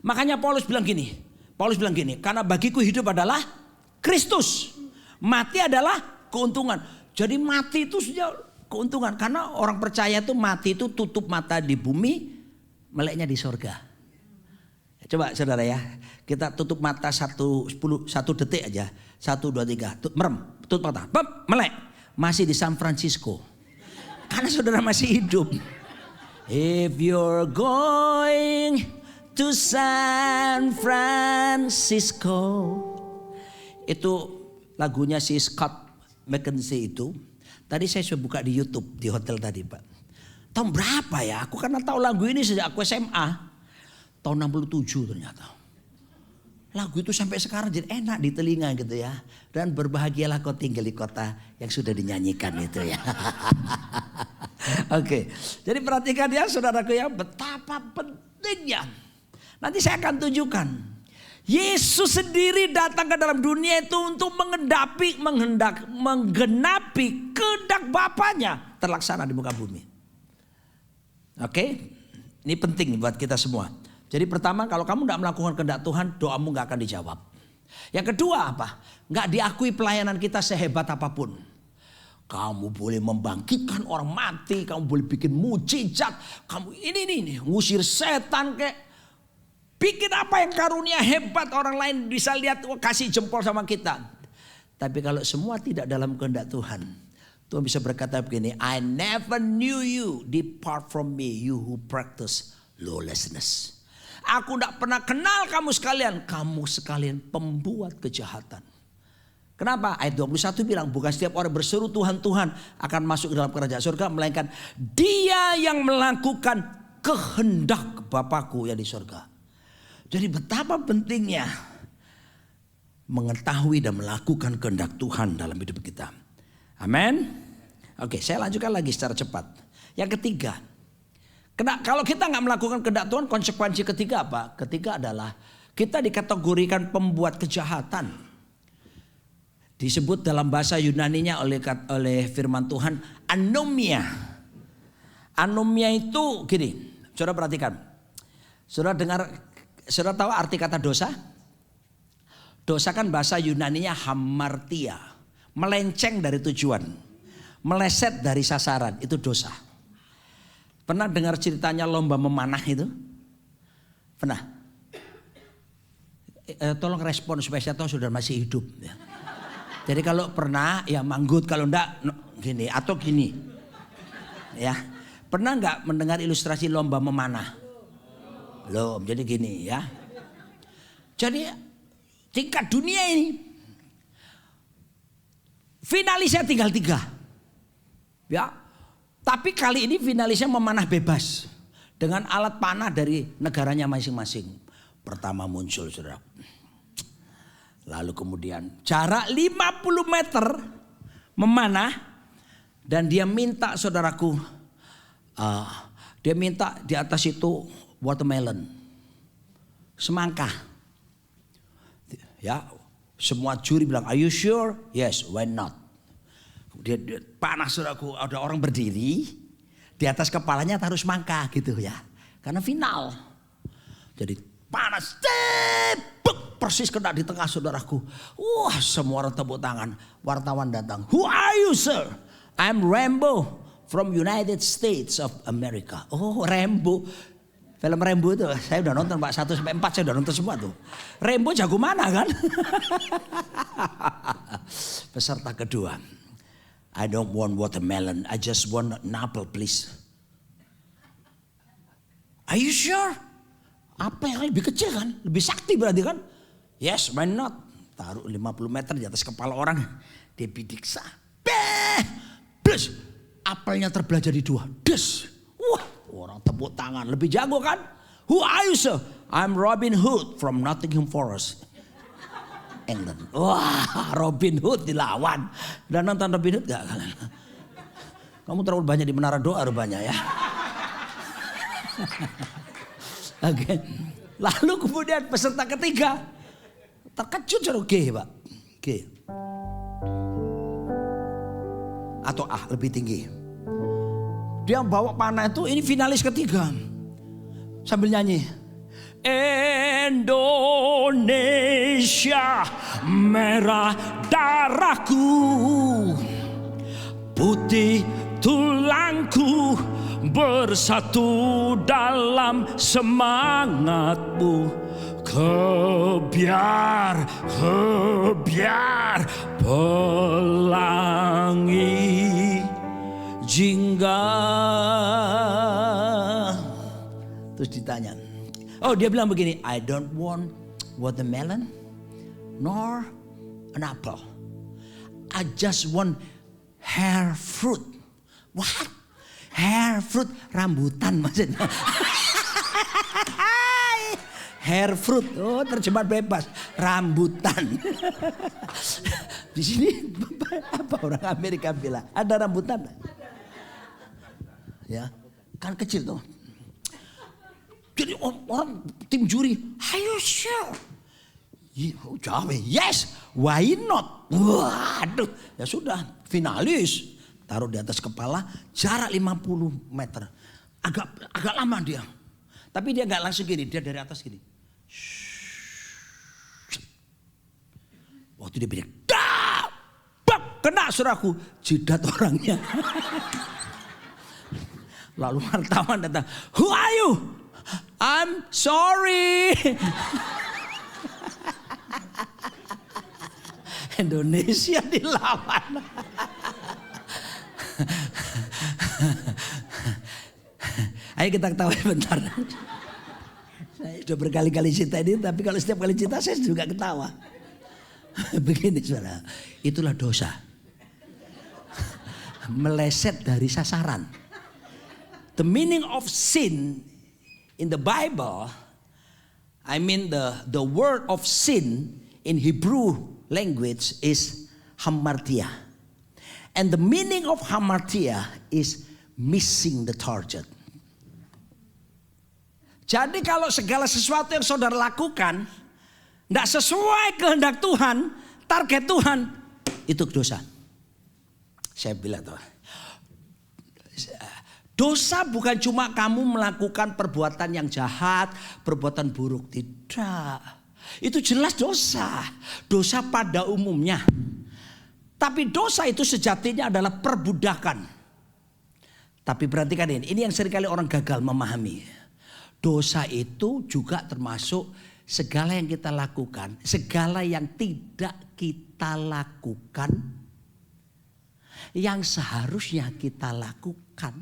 Makanya Paulus bilang gini. Karena bagiku hidup adalah Kristus. Mati adalah keuntungan. Jadi mati itu sudah keuntungan. Karena orang percaya itu mati itu tutup mata di bumi, meleknya di sorga. Coba saudara ya, kita tutup mata 1 detik aja. 1, 2, 3, merem, tutup mata, melek. Masih di San Francisco. Karena saudara masih hidup. If you're going to San Francisco. Itu lagunya si Scott McKenzie itu. Tadi saya sudah buka di YouTube di hotel tadi Pak. Tahun berapa ya? Aku karena tahu lagu ini sejak aku SMA. Tahun 67 ternyata. Lagu itu sampai sekarang jadi enak di telinga gitu ya. Dan berbahagialah kau tinggal di kota yang sudah dinyanyikan itu ya. Oke. Jadi perhatikan ya saudaraku ya, betapa pentingnya. Nanti saya akan tunjukkan. Yesus sendiri datang ke dalam dunia itu untuk menggenapi kehendak Bapaknya terlaksana di muka bumi. Oke, ini penting buat kita semua. Jadi pertama, kalau kamu tidak melakukan kehendak Tuhan, doamu nggak akan dijawab. Yang kedua apa? Nggak diakui pelayanan kita sehebat apapun. Kamu boleh membangkitkan orang mati, kamu boleh bikin mujizat, kamu ini ngusir setan kayak. Bikin apa yang karunia hebat, orang lain bisa lihat, kasih jempol sama kita. Tapi kalau semua tidak dalam kehendak Tuhan, Tuhan bisa berkata begini, I never knew you, depart from me, you who practice lawlessness. Aku tidak pernah kenal kamu sekalian pembuat kejahatan. Kenapa? Ayat 21 bilang, bukan setiap orang berseru Tuhan, Tuhan akan masuk ke dalam kerajaan surga, melainkan dia yang melakukan kehendak Bapakku yang di surga. Jadi betapa pentingnya mengetahui dan melakukan kehendak Tuhan dalam hidup kita. Amin. Oke, saya lanjutkan lagi secara cepat. Yang ketiga, kalau kita nggak melakukan kehendak Tuhan, konsekuensi ketiga apa? Ketiga adalah kita dikategorikan pembuat kejahatan. Disebut dalam bahasa Yunaninya oleh firman Tuhan anomia. Anomia itu gini, saudara perhatikan. Saudara tahu arti kata dosa? Dosa kan bahasa Yunaninya hamartia. Melenceng dari tujuan. Meleset dari sasaran, itu dosa. Pernah dengar ceritanya lomba memanah itu? Pernah? Tolong respon supaya saya tahu saudara masih hidup. Jadi kalau pernah ya manggut, kalau enggak gini atau gini. Ya. Pernah enggak mendengar ilustrasi lomba memanah? Belum, jadi gini ya. Jadi tingkat dunia ini finalisnya tinggal 3. Ya. Tapi kali ini finalisnya memanah bebas dengan alat panah dari negaranya masing-masing. Pertama muncul saudara. Lalu kemudian jarak 50 meter memanah dan dia minta saudaraku, dia minta di atas itu watermelon, semangka. Ya, semua juri bilang, "Are you sure?" "Yes, why not?" Dia panas saudaraku, ada orang berdiri di atas kepalanya taruh semangka gitu ya. Karena final. Jadi panas, persis kena di tengah saudaraku. Wah, semua orang tepuk tangan. Wartawan datang. "Who are you, sir?" "I'm Rambo from United States of America." Oh, Rambo. Film Rambo itu saya udah nonton Pak 1 sampai 4 saya udah nonton semua tuh. Rambo jago mana kan? Peserta kedua. "I don't want watermelon, I just want an apple please." "Are you sure?" Apa yang lebih kecil kan? Lebih sakti berarti kan? "Yes, why not?" Taruh 50 meter di atas kepala orang. Dia bidiksa. Des. Apelnya terbelah jadi 2. Des. Wah, orang tepuk tangan. Lebih jago kan? "Who are you, sir?" "I'm Robin Hood from Nottingham Forest, England." Wah, Robin Hood dilawan. Dan nonton Robin Hood gak kalian? Kamu terlalu banyak di Menara Doa rupanya ya. Oke. Lalu kemudian peserta ketiga terkejut suruh G, Pak. G. Atau A lebih tinggi. Dia bawa panah itu, ini finalis ketiga. Sambil nyanyi. "Indonesia merah darahku, putih tulangku, bersatu dalam semangatmu. Kebiar pelangi jingga." Terus ditanya. Oh, dia bilang begini, "I don't want watermelon nor an apple. I just want hair fruit." What? Hair fruit, rambutan maksudnya. Hair fruit, oh terjemahan bebas, rambutan. Di sini apa orang Amerika bilang? Ada rambutan? Ya, kan kecil tuh. Jadi orang tim juri, "Are you sure? Jawab, yes, why not? Waduh, ya sudah, finalis. Taruh di atas kepala, jarak 50 meter. Agak lama dia. Tapi dia gak langsung gini, dia dari atas gini. Waktu dia bilang, kena suraku, jidat orangnya. Lalu wartawan datang, who are you? I'm sorry. Indonesia dilawan. Ayo kita ketawa bentar. Saya sudah berkali-kali cerita ini, tapi kalau setiap kali cerita saya juga ketawa. Begini saudara, itulah dosa. Meleset dari sasaran. The meaning of sin in the Bible, I mean the word of sin in Hebrew language is hamartia. And the meaning of hamartia is missing the target. Jadi kalau segala sesuatu yang saudara lakukan tidak sesuai kehendak Tuhan, target Tuhan, itu dosa. Saya bilang tuh, dosa bukan cuma kamu melakukan perbuatan yang jahat, perbuatan buruk, tidak. Itu jelas dosa. Dosa pada umumnya. Tapi dosa itu sejatinya adalah perbudakan. Tapi perhatikan ini yang seringkali orang gagal memahami. Dosa itu juga termasuk segala yang kita lakukan, segala yang tidak kita lakukan, yang seharusnya kita lakukan,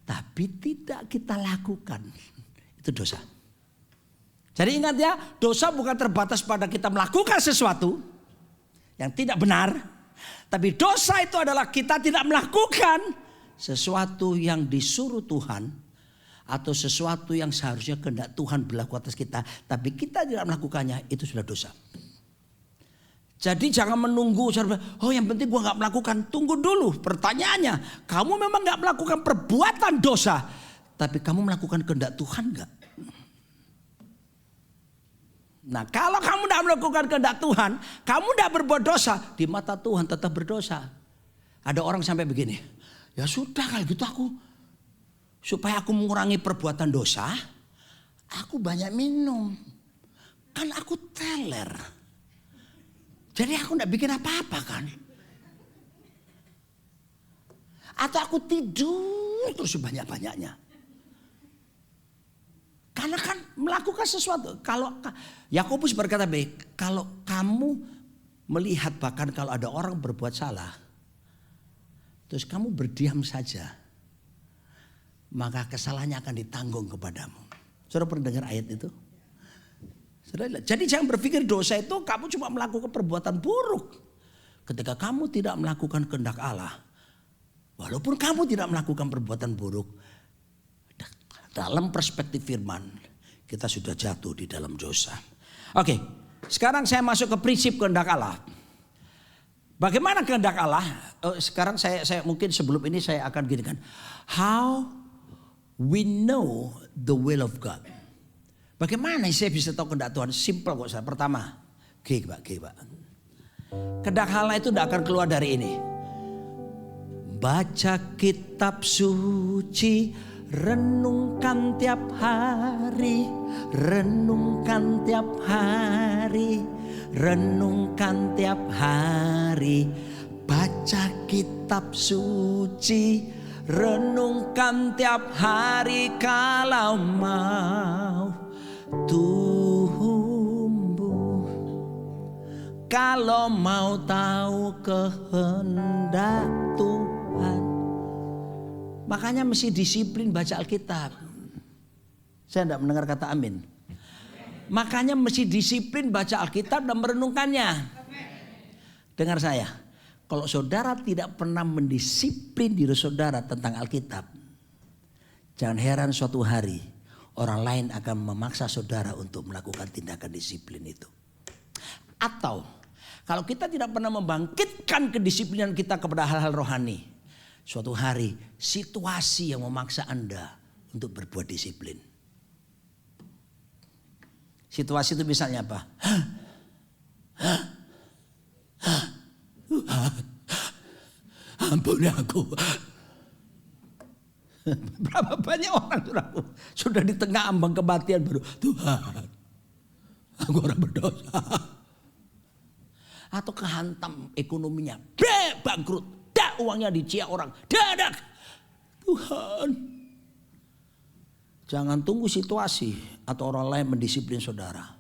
tapi tidak kita lakukan. Itu dosa. Jadi ingat ya, dosa bukan terbatas pada kita melakukan sesuatu yang tidak benar. Tapi dosa itu adalah kita tidak melakukan sesuatu yang disuruh Tuhan. Atau sesuatu yang seharusnya kehendak Tuhan berlaku atas kita. Tapi kita tidak melakukannya, itu sudah dosa. Jadi jangan menunggu, oh yang penting gue gak melakukan. Tunggu dulu, pertanyaannya, kamu memang gak melakukan perbuatan dosa. Tapi kamu melakukan kehendak Tuhan gak? Nah kalau kamu tidak melakukan kehendak Tuhan, kamu tidak berbuat dosa, di mata Tuhan tetap berdosa. Ada orang sampai begini, ya sudah kalau gitu supaya aku mengurangi perbuatan dosa, aku banyak minum. Kan aku teler. Jadi aku tidak bikin apa-apa kan. Atau aku tidur terus sebanyak-banyaknya. Karena kan melakukan sesuatu. Kalau Yakobus berkata baik, kalau kamu melihat bahkan kalau ada orang berbuat salah, terus kamu berdiam saja, maka kesalahannya akan ditanggung kepadamu. Saudara pernah dengar ayat itu? Saudara, jadi jangan berpikir dosa itu kamu cuma melakukan perbuatan buruk. Ketika kamu tidak melakukan kehendak Allah, walaupun kamu tidak melakukan perbuatan buruk, dalam perspektif firman, kita sudah jatuh di dalam dosa. Oke, sekarang saya masuk ke prinsip kehendak Allah. Bagaimana kehendak Allah? Sekarang saya mungkin sebelum ini saya akan gini kan. How we know the will of God. Bagaimana saya bisa tahu kehendak Tuhan? Simple kok saya. Pertama, Pak. Kehendak Allah itu tidak akan keluar dari ini. Baca kitab suci, renungkan tiap hari, renungkan tiap hari, renungkan tiap hari. Baca kitab suci, renungkan tiap hari kalau mau tumbuh, kalau mau tahu kehendak Tuhan. Makanya mesti disiplin baca Alkitab. Saya tidak mendengar kata amin. Makanya mesti disiplin baca Alkitab dan merenungkannya. Dengar saya. Kalau saudara tidak pernah mendisiplin diri saudara tentang Alkitab, jangan heran suatu hari orang lain akan memaksa saudara untuk melakukan tindakan disiplin itu. Atau kalau kita tidak pernah membangkitkan kedisiplinan kita kepada hal-hal rohani, suatu hari situasi yang memaksa Anda untuk berbuat disiplin. Situasi itu misalnya apa? Tuhan, ampuni aku. Berapa banyak orang sudah di tengah ambang kematian baru, Tuhan, aku orang berdosa. Atau kehantam ekonominya, bangkrut, uangnya dicia orang, dadak. Tuhan, jangan tunggu situasi atau orang lain mendisiplin saudara.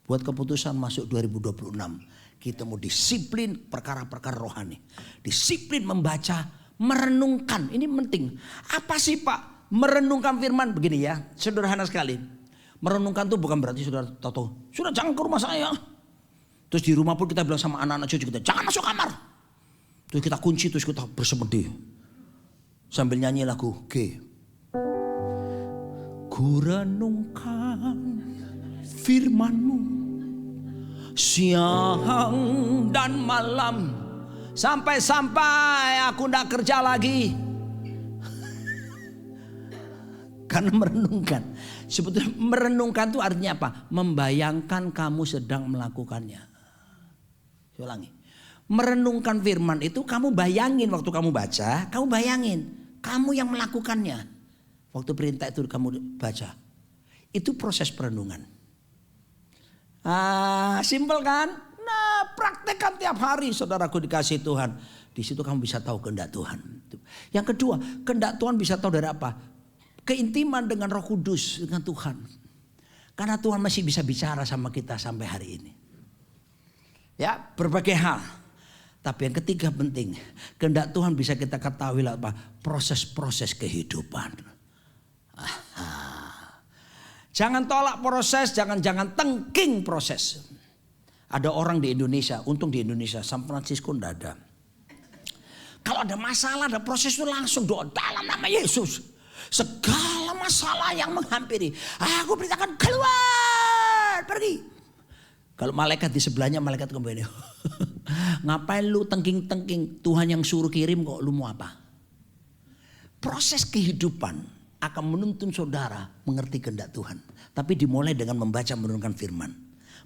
Buat keputusan masuk 2026, kita mau disiplin perkara-perkara rohani. Disiplin membaca, merenungkan, ini penting. Apa sih Pak? Merenungkan firman begini ya, sederhana sekali. Merenungkan itu bukan berarti saudara tahu, sudah jangan ke rumah saya. Terus di rumah pun kita bilang sama anak-anak cucu kita, jangan masuk kamar. Terus kita kunci, terus kita bersemedi. Sambil nyanyi lagu G. Ku renungkan firman-Mu siang dan malam, sampai-sampai aku tidak kerja lagi. Karena merenungkan. Sebetulnya merenungkan itu artinya apa? Membayangkan kamu sedang melakukannya. Saya ulangi. Merenungkan firman itu kamu bayangin waktu kamu baca. Kamu bayangin. Kamu yang melakukannya. Waktu perintah itu kamu baca. Itu proses perenungan. Simpel kan? Nah, praktekkan tiap hari saudaraku dikasih Tuhan. Di situ kamu bisa tahu kehendak Tuhan. Yang kedua, kehendak Tuhan bisa tahu dari apa? Keintiman dengan Roh Kudus, dengan Tuhan. Karena Tuhan masih bisa bicara sama kita sampai hari ini. Ya, berbagai hal. Tapi yang ketiga penting, kehendak Tuhan bisa kita ketahui lewat apa? Proses-proses kehidupan. Jangan tolak proses, jangan tengking proses. Ada orang di Indonesia, untung di Indonesia, San Francisco tidak ada. Kalau ada masalah, ada proses itu langsung doa dalam nama Yesus. Segala masalah yang menghampiri, aku beritakan keluar, pergi. Kalau malaikat di sebelahnya, malaikat kembali. Ngapain lu tengking-tengking, Tuhan yang suruh kirim kok, lu mau apa? Proses kehidupan akan menuntun saudara mengerti kehendak Tuhan. Tapi dimulai dengan membaca merenungkan firman.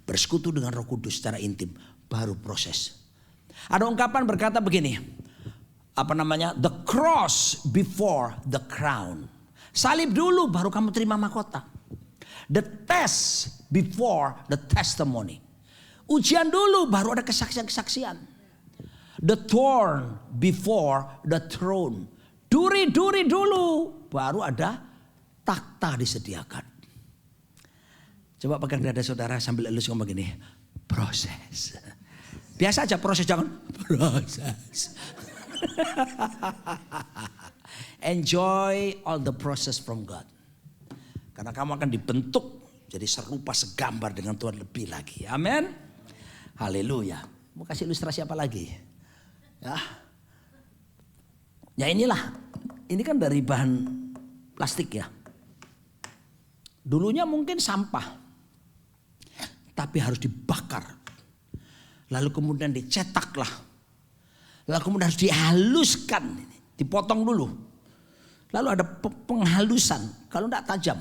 Bersekutu dengan Roh Kudus secara intim, baru proses. Ada ungkapan berkata begini, the cross before the crown. Salib dulu baru kamu terima mahkota. The test before the testimony. Ujian dulu baru ada kesaksian-kesaksian. The thorn before the throne. Duri-duri dulu baru ada takhta disediakan. Coba pegang dada saudara sambil elus ngomong gini, proses. Biasa aja proses, jangan proses. Enjoy all the process from God. Karena kamu akan dibentuk jadi serupa segambar dengan Tuhan lebih lagi. Amin. Haleluya. Mau kasih ilustrasi apa lagi? Ya inilah. Ini kan dari bahan plastik ya. Dulunya mungkin sampah. Tapi harus dibakar. Lalu kemudian dicetaklah. Lalu kemudian harus dihaluskan. Dipotong dulu. Lalu ada penghalusan. Kalau tidak tajam.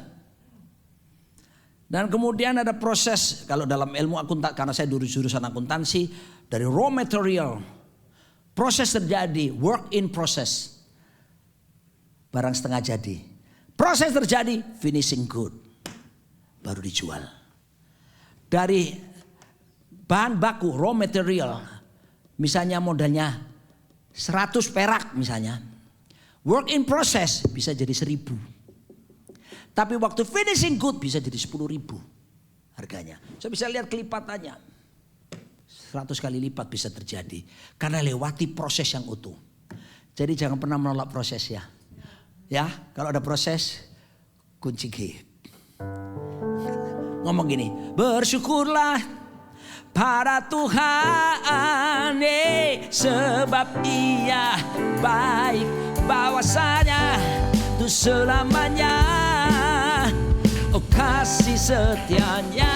Dan kemudian ada proses. Kalau dalam ilmu akuntansi. Karena saya jurusan akuntansi. Dari raw material. Proses terjadi. Work in process. Barang setengah jadi. Proses terjadi. Finishing good. Baru dijual. Dari bahan baku. Raw material. Misalnya modalnya 100 perak misalnya. Work in process bisa jadi 1.000. Tapi waktu finishing good bisa jadi 10.000 harganya. Saya bisa lihat kelipatannya. 100 kali lipat bisa terjadi. Karena lewati proses yang utuh. Jadi jangan pernah menolak proses ya. Ya, kalau ada proses kunci G. Ngomong gini, bersyukurlah pada Tuhan, sebab Ia baik, bahwasanya itu selamanya. Oh kasih setianya,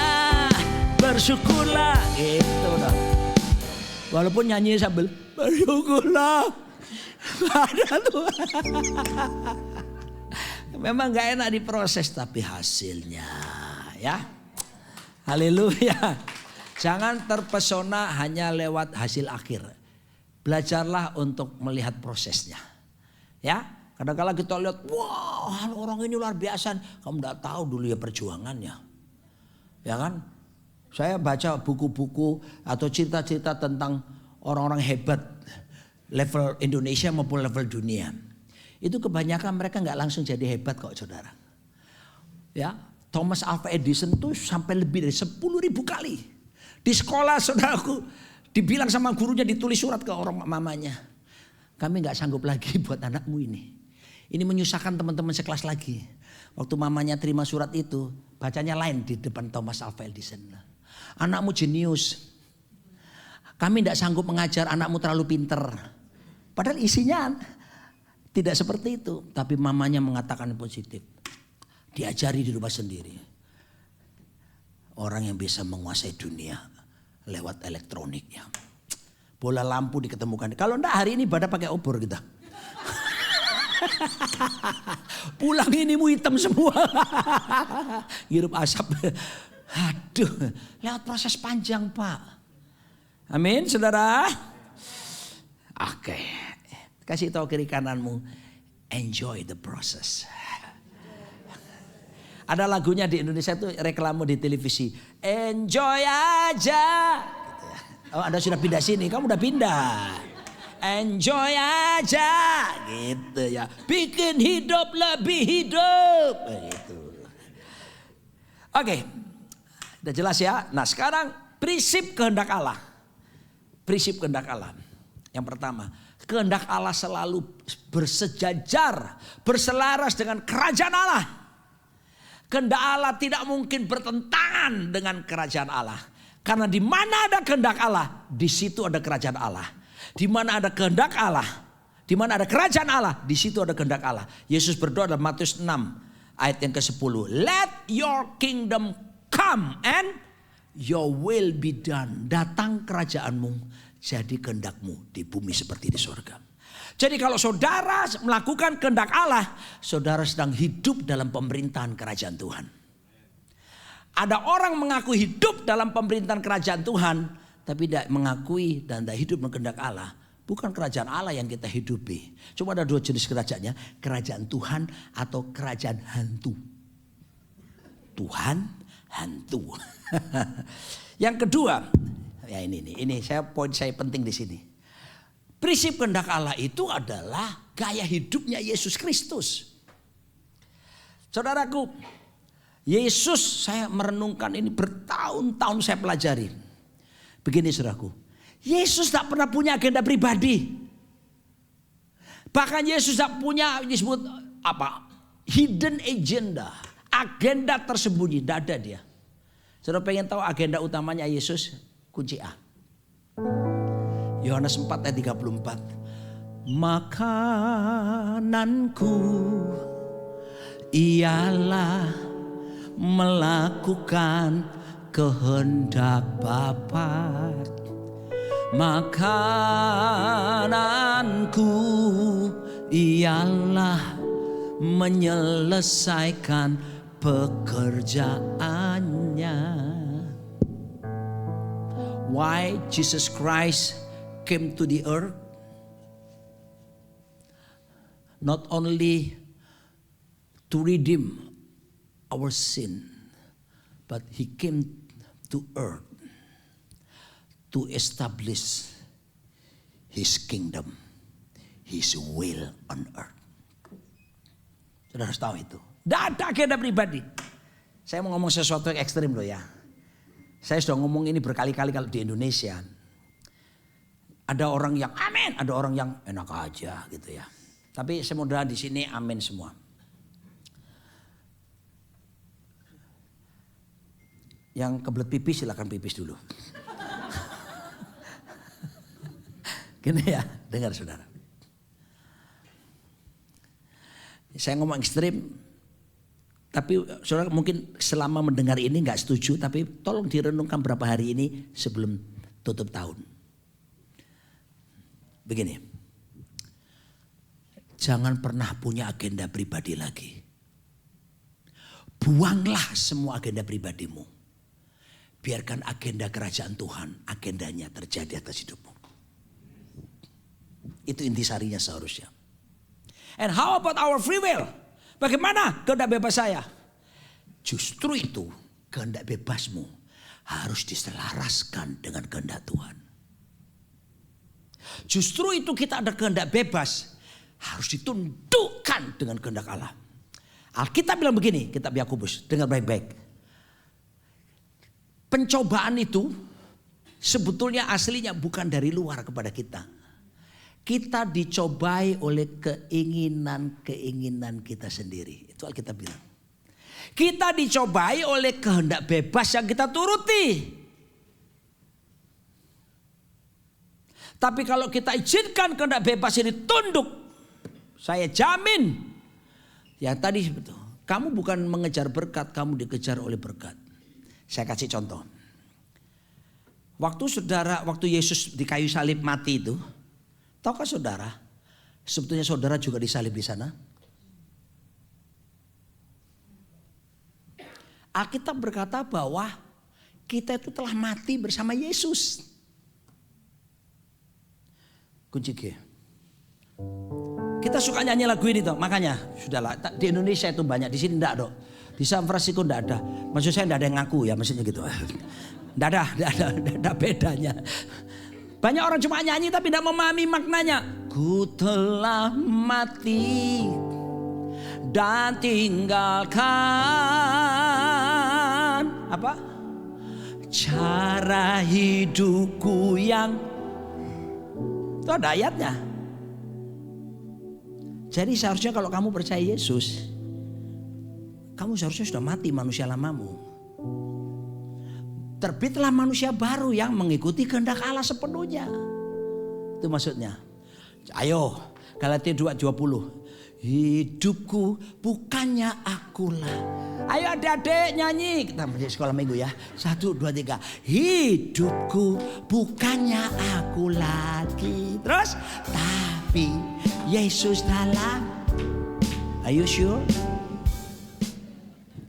bersyukurlah gitu dah. Walaupun nyanyi sambil bersyukurlah pada Tuhan. Memang gak enak diproses tapi hasilnya ya. Haleluya. Jangan terpesona hanya lewat hasil akhir. Belajarlah untuk melihat prosesnya. Ya, kadang-kadang kita lihat, wah orang ini luar biasa. Kamu tidak tahu dulu ya perjuangannya. Ya kan? Saya baca buku-buku atau cerita-cerita tentang orang-orang hebat level Indonesia maupun level dunia. Itu kebanyakan mereka nggak langsung jadi hebat kok saudara. Ya, Thomas Alva Edison tuh sampai lebih dari 10.000 kali. Di sekolah saudaraku dibilang sama gurunya, ditulis surat ke orang mamanya. Kami nggak sanggup lagi buat anakmu ini. Ini menyusahkan teman-teman sekelas lagi. Waktu mamanya terima surat itu, bacanya lain di depan Thomas Alva Edison. Anakmu jenius. Kami tidak sanggup mengajar, anakmu terlalu pinter. Padahal isinya tidak seperti itu. Tapi mamanya mengatakan positif. Diajari di rumah sendiri. Orang yang bisa menguasai dunia lewat elektroniknya. Bola lampu diketemukan. Kalau enggak hari ini pada pakai obor kita. Pulang ini hitam semua. Hirup asap. Aduh, lewat proses panjang Pak. Amin saudara. Oke. Kasih tahu kiri kananmu. Enjoy the process. Ada lagunya di Indonesia itu reklame di televisi. Enjoy aja. Gitu ya. Oh Anda sudah pindah sini, kamu udah pindah. Enjoy aja. Gitu ya. Bikin hidup lebih hidup. Gitu. Oke. Udah jelas ya. Nah sekarang prinsip kehendak Allah. Prinsip kehendak Allah. Yang pertama. Kehendak Allah selalu bersejajar. Berselaras dengan kerajaan Allah. Kehendak Allah tidak mungkin bertentangan dengan kerajaan Allah. Karena di mana ada kehendak Allah, di situ ada kerajaan Allah. Di mana ada kehendak Allah, di mana ada kerajaan Allah, di situ ada kehendak Allah. Yesus berdoa dalam Matius 6 ayat yang ke-10. Let your kingdom come and your will be done. Datang kerajaanmu, jadi kehendakmu di bumi seperti di surga. Jadi kalau saudara melakukan kehendak Allah, saudara sedang hidup dalam pemerintahan kerajaan Tuhan. Ada orang mengaku hidup dalam pemerintahan kerajaan Tuhan, tapi tidak mengakui dan tidak hidup dalam kehendak Allah. Bukan kerajaan Allah yang kita hidupi. Cuma ada dua jenis kerajaannya, kerajaan Tuhan atau kerajaan hantu. Tuhan, hantu. Yang kedua, ya ini poin saya penting di sini. Prinsip kehendak Allah itu adalah gaya hidupnya Yesus Kristus. Saudaraku, Yesus saya merenungkan ini bertahun-tahun saya pelajari. Begini saudaraku, Yesus tak pernah punya agenda pribadi. Bahkan Yesus tak punya disebut apa? Hidden agenda. Agenda tersembunyi, tidak ada dia. Saudara pengen tahu agenda utamanya Yesus? Kunci A. Yohanes 4 ayat 34. Makananku ialah melakukan kehendak Bapa. Makananku ialah menyelesaikan pekerjaannya. Why Jesus Christ came to the earth? Not only to redeem our sin, but he came to earth to establish his kingdom, his will on earth. Saudara harus tahu itu. Tidak ada agenda pribadi. Saya mau ngomong sesuatu yang ekstrim loh ya. Saya sudah ngomong ini berkali-kali kalau di Indonesia. Ada orang yang amin, ada orang yang enak aja gitu ya. Tapi semoga di sini amin semua. Yang kebelet pipis silakan pipis dulu. Gini ya, dengar saudara. Saya ngomong ekstrim, tapi saudara mungkin selama mendengar ini nggak setuju, tapi tolong direnungkan berapa hari ini sebelum tutup tahun. Begini, jangan pernah punya agenda pribadi lagi. Buanglah semua agenda pribadimu. biarkan agenda kerajaan Tuhan, agendanya terjadi atas hidupmu. Itu intisarinya seharusnya. And how about our free will? Bagaimana kehendak bebas saya? Justru itu kehendak bebasmu harus diselaraskan dengan kehendak Tuhan. Justru itu kita ada kehendak bebas harus ditundukkan dengan kehendak Allah. Alkitab bilang begini, kitab Yakobus, dengar baik-baik. Pencobaan itu sebetulnya aslinya bukan dari luar kepada kita. Kita dicobai oleh keinginan-keinginan kita sendiri. Itu Alkitab bilang. Kita dicobai oleh kehendak bebas yang kita turuti. Tapi kalau kita izinkan kehendak bebas ini tunduk, saya jamin. Ya tadi betul. Kamu bukan mengejar berkat, kamu dikejar oleh berkat. Saya kasih contoh. Waktu Yesus di kayu salib mati itu, tahukah saudara, sebetulnya saudara juga disalib di sana? Alkitab berkata bahwa kita itu telah mati bersama Yesus. Kunci G. Kita suka nyanyi lagu ini toh, makanya sudahlah. Di Indonesia itu banyak, di sini enggak dok. Di San Francisco enggak ada. Maksud saya enggak ada yang ngaku ya, maksudnya gitu. Enggak ada bedanya. Banyak orang cuma nyanyi tapi enggak memahami maknanya. Ku telah mati dan tinggalkan apa? Cara hidupku yang itu ada ayatnya. Jadi seharusnya kalau kamu percaya Yesus, kamu seharusnya sudah mati manusia lamamu. Terbitlah manusia baru yang mengikuti kehendak Allah sepenuhnya. Itu maksudnya. Ayo, Galatia 2:20. Hidupku bukannya akulah. Ayo adik-adik nyanyi. Kita pergi sekolah minggu ya. 1, 2, 3. Hidupku bukannya aku lagi. Terus. Tapi Yesus dalam. Are you sure?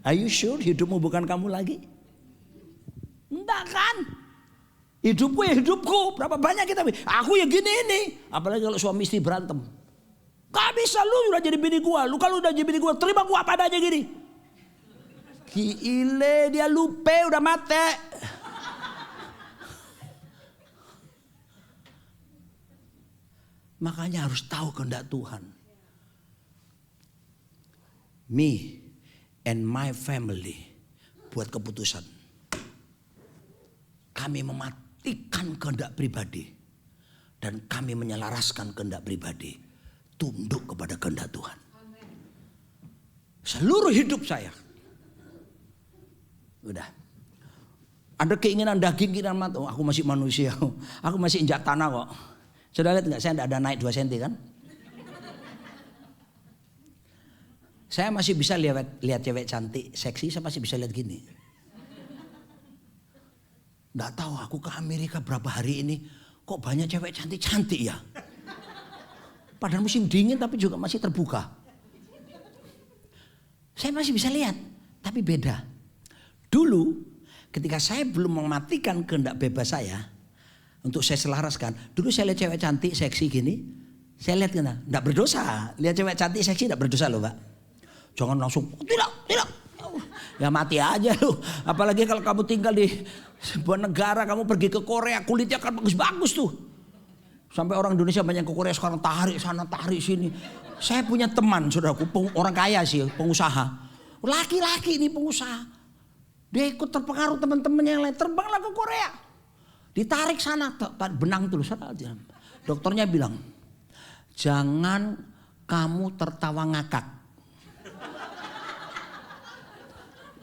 Are you sure hidupmu bukan kamu lagi? Enggak kan? Hidupku ya hidupku. Berapa banyak kita. Aku ya gini ini. Apalagi kalau suami istri berantem. Gak bisa, lu udah jadi bini gua. Lu kalau udah jadi bini gua, terima gua apa adanya gini. Gile, dia lupa udah mati. Makanya harus tahu kehendak Tuhan. Me and my family buat keputusan. Kami mematikan kehendak pribadi. Dan kami menyelaraskan kehendak pribadi. Tunduk kepada kehendak Tuhan. Seluruh hidup saya. Udah. Ada keinginan daging, keinginan mata. Oh, aku masih manusia. Aku masih injak tanah kok. Sudah lihat enggak? Saya enggak ada naik 2 cm kan? Saya masih bisa lihat cewek cantik, seksi. Saya masih bisa lihat gini. Enggak tahu aku ke Amerika berapa hari ini. Kok banyak cewek cantik-cantik ya? Padahal musim dingin tapi juga masih terbuka. Saya masih bisa lihat, tapi beda. Dulu ketika saya belum mematikan kehendak bebas saya untuk saya selaraskan, dulu saya lihat cewek cantik, seksi gini, saya lihat enggak berdosa. Lihat cewek cantik, seksi enggak berdosa loh, Pak. Jangan langsung tidak. Ya mati aja loh. Apalagi kalau kamu tinggal di sebuah negara, kamu pergi ke Korea, kulitnya kan bagus-bagus tuh. Sampai orang Indonesia banyak ke Korea sekarang tarik sana tarik sini. Saya punya teman saudaraku orang kaya sih pengusaha. Laki-laki ini pengusaha. Dia ikut terpengaruh teman-temannya yang lain terbanglah ke Korea. Ditarik sana benang tuh sana. Dokternya bilang jangan kamu tertawa ngakak.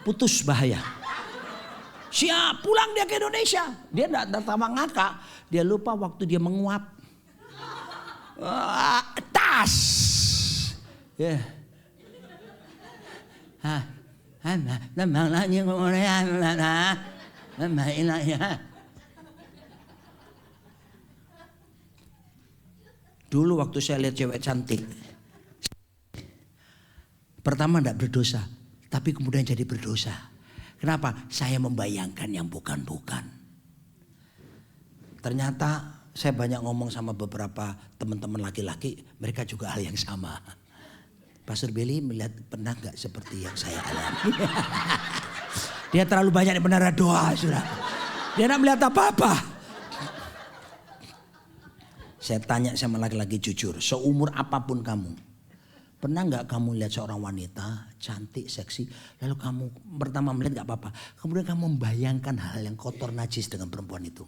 Putus bahaya. Siap pulang dia ke Indonesia. Dia enggak tertawa ngakak. Dia lupa waktu dia menguap. Tas. Ya. Dulu waktu saya lihat cewek cantik. Pertama enggak berdosa. Tapi kemudian jadi berdosa. Kenapa? Saya membayangkan yang bukan-bukan. Ternyata saya banyak ngomong sama beberapa teman-teman laki-laki, mereka juga hal yang sama. Pastor Billy melihat pernah gak seperti yang saya alami? Dia terlalu banyak di menara doa, saudara. Dia tidak melihat apa-apa. Saya tanya sama laki-laki jujur, seumur apapun kamu, pernah gak kamu lihat seorang wanita cantik, seksi, lalu kamu pertama melihat gak apa-apa, kemudian kamu membayangkan hal yang kotor najis dengan perempuan itu.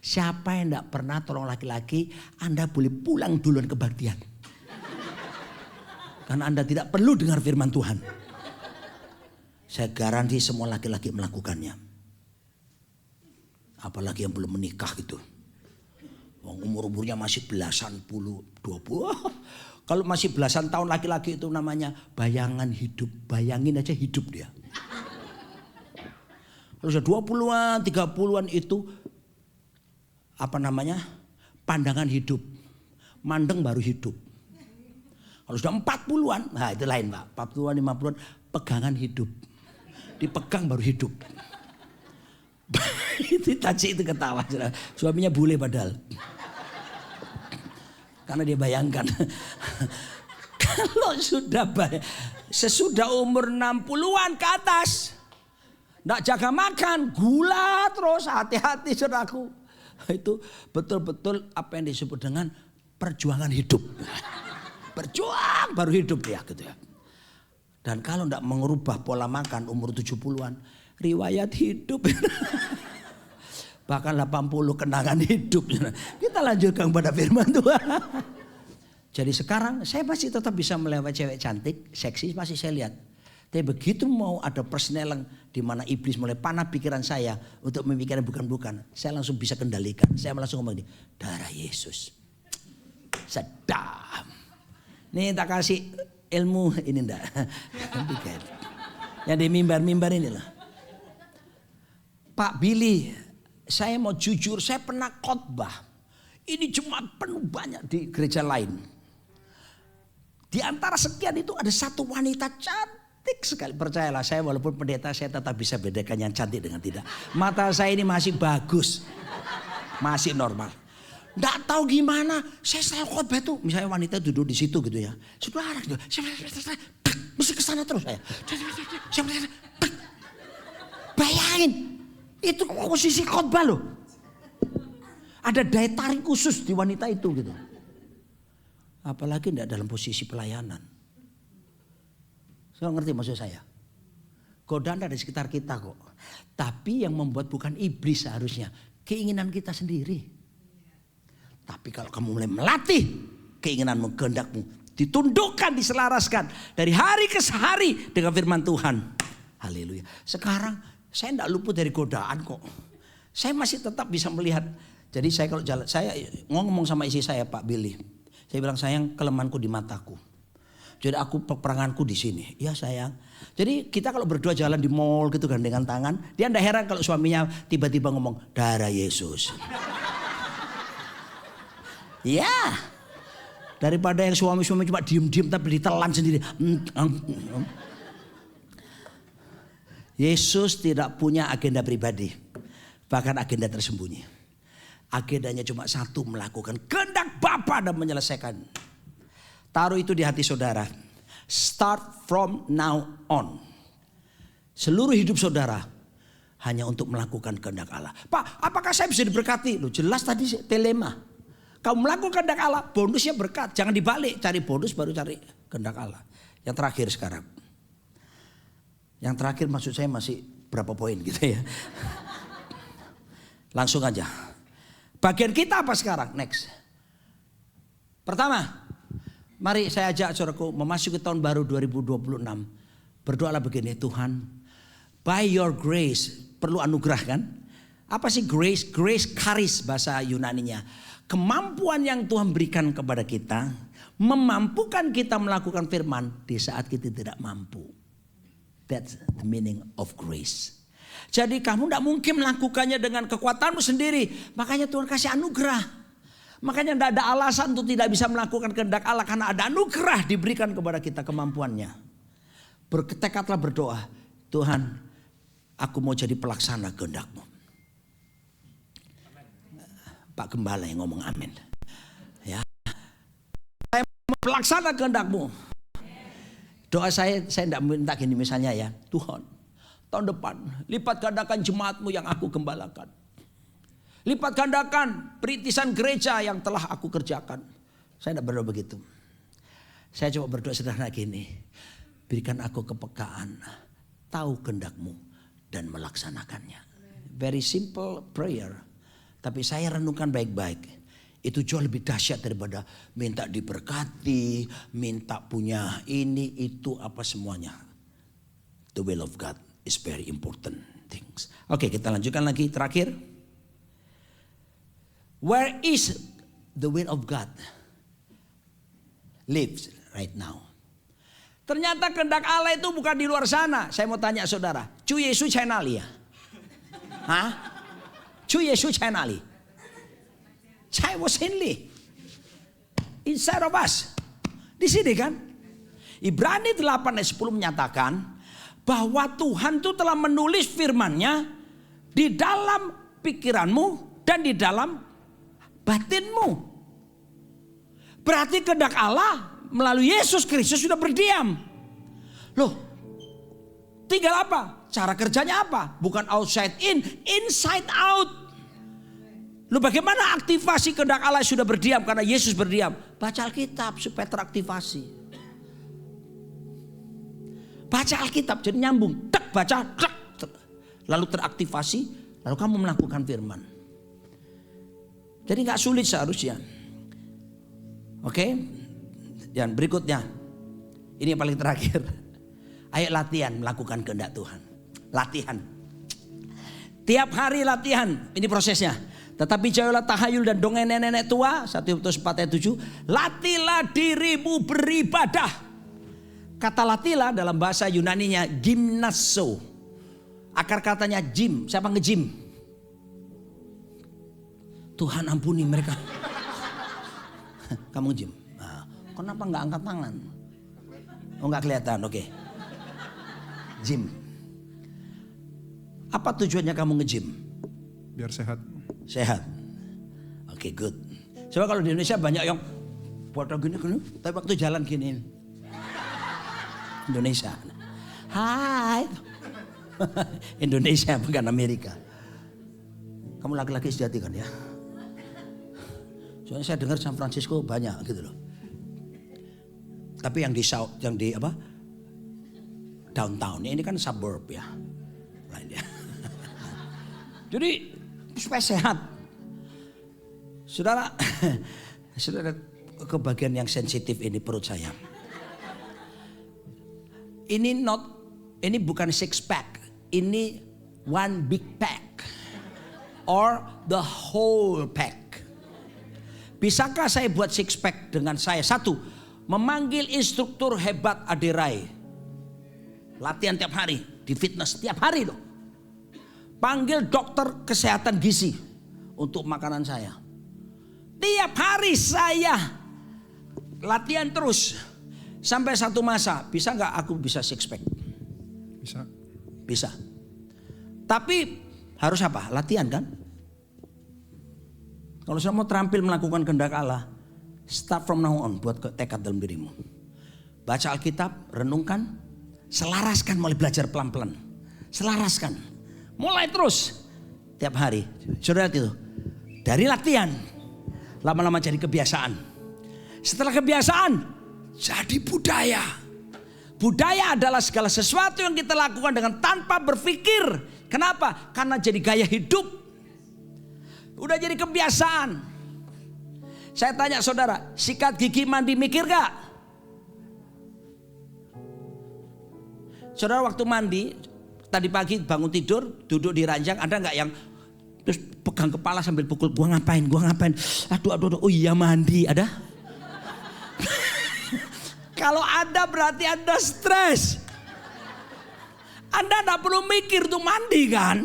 Siapa yang tidak pernah tolong laki-laki, Anda boleh pulang duluan kebaktian. Karena Anda tidak perlu dengar firman Tuhan. Saya garansi semua laki-laki melakukannya. Apalagi yang belum menikah gitu. Umur-umurnya masih belasan puluh, 20. Kalau masih belasan tahun laki-laki itu namanya bayangan hidup. Bayangin aja hidup dia. Kalau sudah 20-an, 30-an itu pandangan hidup. Mandeng baru hidup. Kalau sudah 40-an, nah itu lain Pak. 40-an, 50-an, pegangan hidup. Dipegang baru hidup. Itu Taci itu ketawa. Suaminya bule padahal. Karena dia bayangkan. Kalau sesudah umur 60-an ke atas. Tidak jaga makan, gula terus, hati-hati saudaraku. Itu betul-betul apa yang disebut dengan perjuangan hidup. Berjuang baru hidup ya gitu ya. Dan kalau tidak mengubah pola makan umur 70-an, riwayat hidup. Bahkan 80 kenangan hidup. Kita lanjutkan pada firman Tuhan. Jadi sekarang saya masih tetap bisa melewati cewek cantik, seksi masih saya lihat. Tapi begitu mau ada persneling di mana iblis mulai panah pikiran saya untuk memikirkan bukan-bukan, saya langsung bisa kendalikan. Saya langsung ngomong ini, darah Yesus. Sedap. Nih tak kasih ilmu ini enggak. Yang di mimbar-mimbar ini lah. Pak Billy, saya mau jujur, saya pernah khotbah. Ini jemaat penuh banyak di gereja lain. Di antara sekian itu ada satu wanita cantik sekali. Percayalah saya walaupun pendeta saya tetap bisa bedakan yang cantik dengan tidak. Mata saya ini masih bagus. Masih normal. Nggak tahu gimana saya selalu khotbah tuh. Misalnya wanita duduk di situ gitu ya. Saudara gitu. Mesti kesana terus saya. Bayangin. Itu posisi khotbah loh. Ada daya tarik khusus di wanita itu gitu. Apalagi tidak dalam posisi pelayanan. Saya ngerti maksud saya. Godaan ada di sekitar kita kok. Tapi yang membuat bukan iblis seharusnya. Keinginan kita sendiri. Tapi kalau kamu mulai melatih keinginanmu, kehendakmu. Ditundukkan, diselaraskan. Dari hari ke hari dengan firman Tuhan. Haleluya. Sekarang saya tidak luput dari godaan kok. Saya masih tetap bisa melihat. Jadi saya kalau jalan, saya ngomong sama istri saya Pak Billy. Saya bilang sayang kelemahanku di mataku. Jadi aku peperanganku di sini. Ya sayang. Jadi kita kalau berdua jalan di mall gitu kan dengan tangan. Dia tidak heran kalau suaminya tiba-tiba ngomong darah Yesus. Ya. Daripada yang suami-suami cuma diem-diem tapi ditelan sendiri. Yesus tidak punya agenda pribadi. Bahkan agenda tersembunyi. Agendanya cuma satu, melakukan kehendak Bapa dan menyelesaikan. Taruh itu di hati saudara. Start from now on. Seluruh hidup saudara hanya untuk melakukan kehendak Allah. Pak, apakah saya bisa diberkati? Loh, jelas tadi telema. Kamu melakukan kehendak Allah, bonusnya berkat. Jangan dibalik, cari bonus baru cari kehendak Allah. Yang terakhir sekarang. Yang terakhir maksud saya masih berapa poin gitu ya. Langsung aja. Bagian kita apa sekarang? Next. Pertama, mari saya ajak saudaraku memasuki tahun baru 2026. Berdoalah begini, Tuhan, by your grace, perlu anugerah kan? Apa sih grace? Grace charis bahasa Yunaninya. Kemampuan yang Tuhan berikan kepada kita, memampukan kita melakukan firman di saat kita tidak mampu. That's the meaning of grace. Jadi kamu tidak mungkin melakukannya dengan kekuatanmu sendiri. Makanya Tuhan kasih anugerah. Makanya tidak ada alasan untuk tidak bisa melakukan kehendak Allah. Karena ada anugerah diberikan kepada kita kemampuannya. Bertekadlah berdoa. Tuhan, Aku mau jadi pelaksana kehendak-Mu. Pak Gembala yang ngomong amin. Ya. Saya mau pelaksana kehendak-Mu. Doa saya tidak minta gini misalnya ya. Tuhan, tahun depan lipat gandakan jemaat-Mu yang aku gembalakan. Lipat gandakan perintisan gereja yang telah aku kerjakan. Saya tidak berdoa begitu. Saya coba berdoa sederhana gini. Berikan aku kepekaan, tahu kehendak-Mu dan melaksanakannya. Very simple prayer. Tapi saya renungkan baik-baik. Itu jauh lebih dahsyat daripada minta diberkati, minta punya ini, itu, apa semuanya. The will of God is very important things. Oke, kita lanjutkan lagi terakhir. Where is the will of God? Lives right now. Ternyata kehendak Allah itu bukan di luar sana. Saya mau tanya saudara, 主耶稣在哪里啊? Hah? 主耶稣在哪里? 在我心里. Inside of us. Di sini kan? Ibrani 8 ayat 10 menyatakan bahwa Tuhan itu telah menulis firman-Nya di dalam pikiranmu dan di dalam batinmu. Berarti kehendak Allah melalui Yesus Kristus sudah berdiam. Loh, tinggal apa? Cara kerjanya apa? Bukan outside in, inside out. Loh, bagaimana aktivasi kehendak Allah sudah berdiam karena Yesus berdiam? Baca Alkitab supaya teraktivasi. Baca Alkitab jadi nyambung. Tek, baca, tek, lalu teraktivasi. Lalu kamu melakukan firman. Jadi gak sulit seharusnya. Oke? Dan berikutnya, ini yang paling terakhir. Ayo latihan melakukan kehendak Tuhan. Latihan. Tiap hari latihan, ini prosesnya. Tetapi jauhlah tahayul dan dongeng nenek-nenek tua. 1 Timotius 4 ayat 7. Latilah dirimu beribadah. Kata latilah dalam bahasa Yunaninya gymnazo. Akar katanya gym. Siapa nge-gym? Tuhan ampuni mereka. Kamu nge-gym. Kenapa nggak angkat tangan? Oh, nggak kelihatan, oke. Gym. Apa tujuannya kamu nge-gym? Biar sehat. Sehat. Oke, good. Coba kalau di Indonesia banyak yang foto gini, tapi waktu jalan gini. Indonesia. Hai. Indonesia bukan Amerika. Kamu laki-laki sejati kan ya? Soalnya saya dengar San Francisco banyak gitu loh. Tapi yang di south, yang di apa? Downtown. Ini kan suburb ya. Jadi supaya sehat. Saudara, saudara ke bagian yang sensitif ini perut saya. Ini bukan six pack. Ini one big pack. Or the whole pack. Bisakah saya buat six pack dengan saya? 1. Memanggil instruktur hebat Aderai. Latihan tiap hari. Di fitness tiap hari loh. Panggil dokter kesehatan gizi. Untuk makanan saya. Tiap hari saya latihan terus. Sampai satu masa. Bisa gak aku bisa six pack? Bisa. Bisa. Tapi harus apa? Latihan kan? Kalau saya mau terampil melakukan kehendak Allah. Start from now on, buat tekad dalam dirimu. Baca Alkitab, renungkan, selaraskan, mulai belajar pelan-pelan. Selaraskan, mulai terus tiap hari. Saudara itu, dari latihan, lama-lama jadi kebiasaan. Setelah kebiasaan, jadi budaya. Budaya adalah segala sesuatu yang kita lakukan dengan tanpa berpikir. Kenapa? Karena jadi gaya hidup. Udah jadi kebiasaan. Saya tanya saudara, sikat gigi mandi mikir gak? Saudara waktu mandi, tadi pagi bangun tidur, duduk di ranjang, ada gak yang terus pegang kepala sambil pukul, gua ngapain? Aduh, oh iya mandi, ada? Kalau ada berarti Anda stres. Anda gak perlu mikir tuh mandi kan?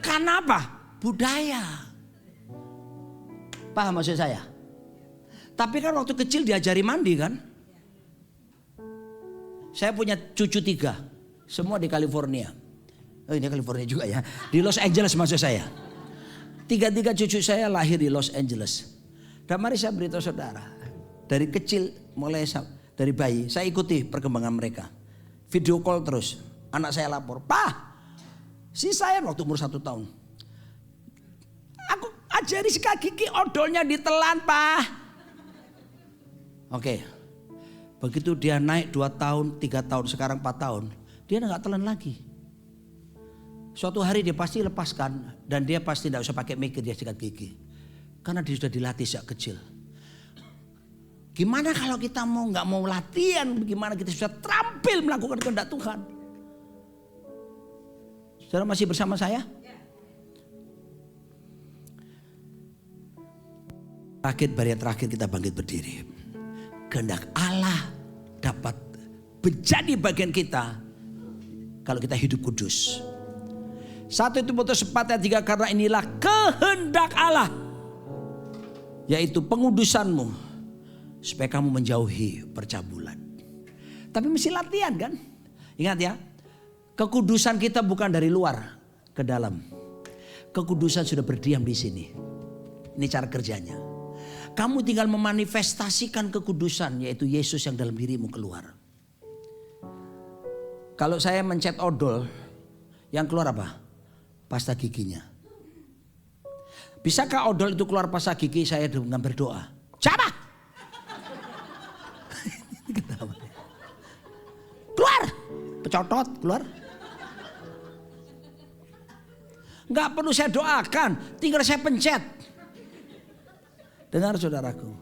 Karena apa? Budaya. Paham maksud saya? Tapi kan waktu kecil diajari mandi kan. Saya punya cucu 3. Semua di California. Oh, ini California juga ya. Di Los Angeles maksud saya. 3 cucu saya lahir di Los Angeles. Dan mari saya beritahu saudara. Dari kecil mulai dari bayi saya ikuti perkembangan mereka. Video call terus. Anak saya lapor, "Pak, si saya waktu umur 1 tahun. Aku ajari sikat gigi, odolnya ditelan, Pak." Oke. Begitu dia naik 2 tahun, 3 tahun, sekarang 4 tahun. Dia nggak telan lagi. Suatu hari dia pasti lepaskan. Dan dia pasti nggak usah pakai mikir dia sikat gigi. Karena dia sudah dilatih sejak kecil. Gimana kalau kita nggak mau latihan? Gimana kita bisa terampil melakukan kehendak Tuhan? Saudara masih bersama saya? Terakhir kita bangkit berdiri. Kehendak Allah dapat menjadi bagian kita kalau kita hidup kudus. 1 Timotius 4 ayat 3, karena inilah kehendak Allah, yaitu pengudusanmu, supaya kamu menjauhi percabulan. Tapi mesti latihan kan? Ingat ya, kekudusan kita bukan dari luar ke dalam. Kekudusan sudah berdiam di sini. Ini cara kerjanya. Kamu tinggal memanifestasikan kekudusan, yaitu Yesus yang dalam dirimu keluar. Kalau saya mencet odol, yang keluar apa? Pasta giginya. Bisakah odol itu keluar pasta gigi saya dengan berdoa? Siapa? Keluar, pecotot keluar. Nggak perlu saya doakan, tinggal saya pencet. Dengar saudaraku,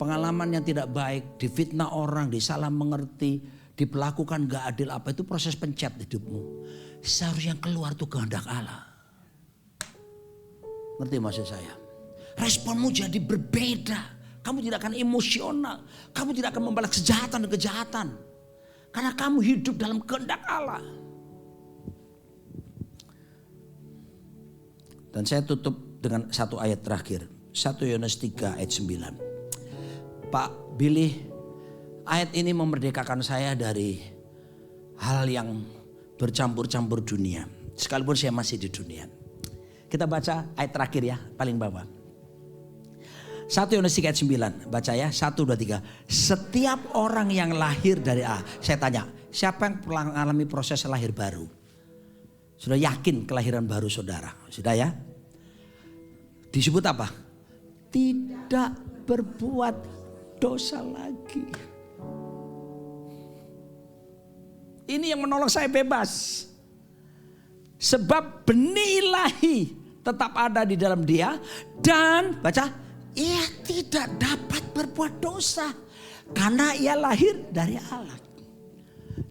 pengalaman yang tidak baik, difitnah orang, disalah mengerti, diperlakukan gak adil apa, itu proses pencet hidupmu. Seharusnya yang keluar tuh kehendak Allah. Ngerti maksud saya? Responmu jadi berbeda. Kamu tidak akan emosional. Kamu tidak akan membalas kejahatan dan kejahatan. Karena kamu hidup dalam kehendak Allah. Dan saya tutup dengan satu ayat terakhir. 1 Yohanes 3 ayat 9. Pak Billy, ayat ini memerdekakan saya dari hal yang bercampur-campur dunia. Sekalipun saya masih di dunia. Kita baca ayat terakhir ya, paling bawah. 1 Yohanes 3 ayat 9. Baca ya, 1, 2, 3. Setiap orang yang lahir dari Allah. Saya tanya, siapa yang mengalami proses lahir baru? Sudah yakin kelahiran baru saudara? Sudah ya? Disebut apa? Tidak berbuat dosa lagi. Ini yang menolong saya bebas. Sebab benih ilahi tetap ada di dalam dia. Dan baca, ia tidak dapat berbuat dosa. Karena ia lahir dari Allah.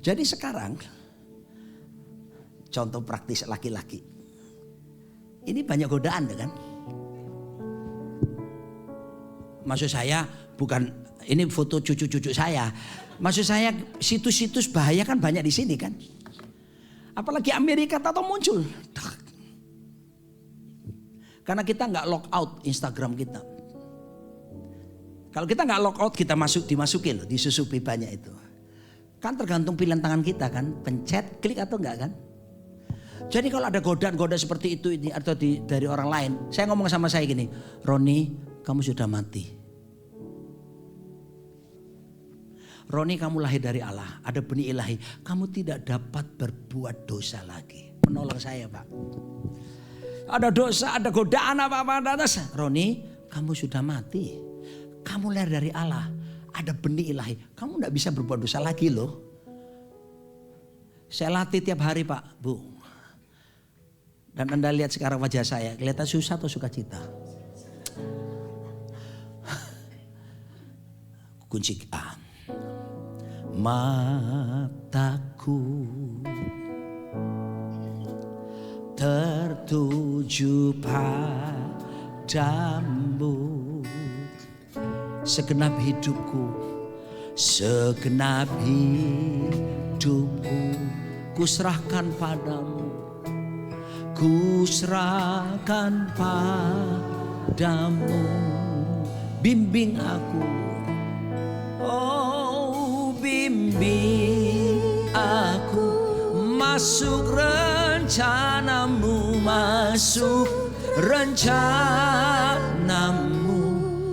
Jadi sekarang, contoh praktis laki-laki. Ini banyak godaan kan? Maksud saya bukan, ini foto cucu-cucu saya. Maksud saya situs-situs bahaya kan banyak di sini kan. Apalagi Amerika tahu muncul. Karena kita nggak lock out Instagram kita. Kalau kita nggak lock out, kita dimasukin, disusupi banyak itu. Kan tergantung pilihan tangan kita kan, pencet, klik atau enggak kan. Jadi kalau ada godaan-godaan seperti itu ini atau dari orang lain, saya ngomong sama saya gini, Roni, kamu sudah mati. Roni, kamu lahir dari Allah, ada benih ilahi, kamu tidak dapat berbuat dosa lagi. Menolong saya Pak. Ada dosa, ada godaan apa-apa atas. Roni, kamu sudah mati. Kamu lahir dari Allah, ada benih ilahi, kamu tidak bisa berbuat dosa lagi loh. Saya latih tiap hari Pak, Bu. Dan Anda lihat sekarang wajah saya, kelihatan susah atau sukacita? Kunci A. Mataku tertuju padamu, segenap hidupku, segenap hidupku, kuserahkan padamu, kuserahkan padamu, bimbing aku, oh bimbing aku masuk rencana rencanamu, masuk rencanamu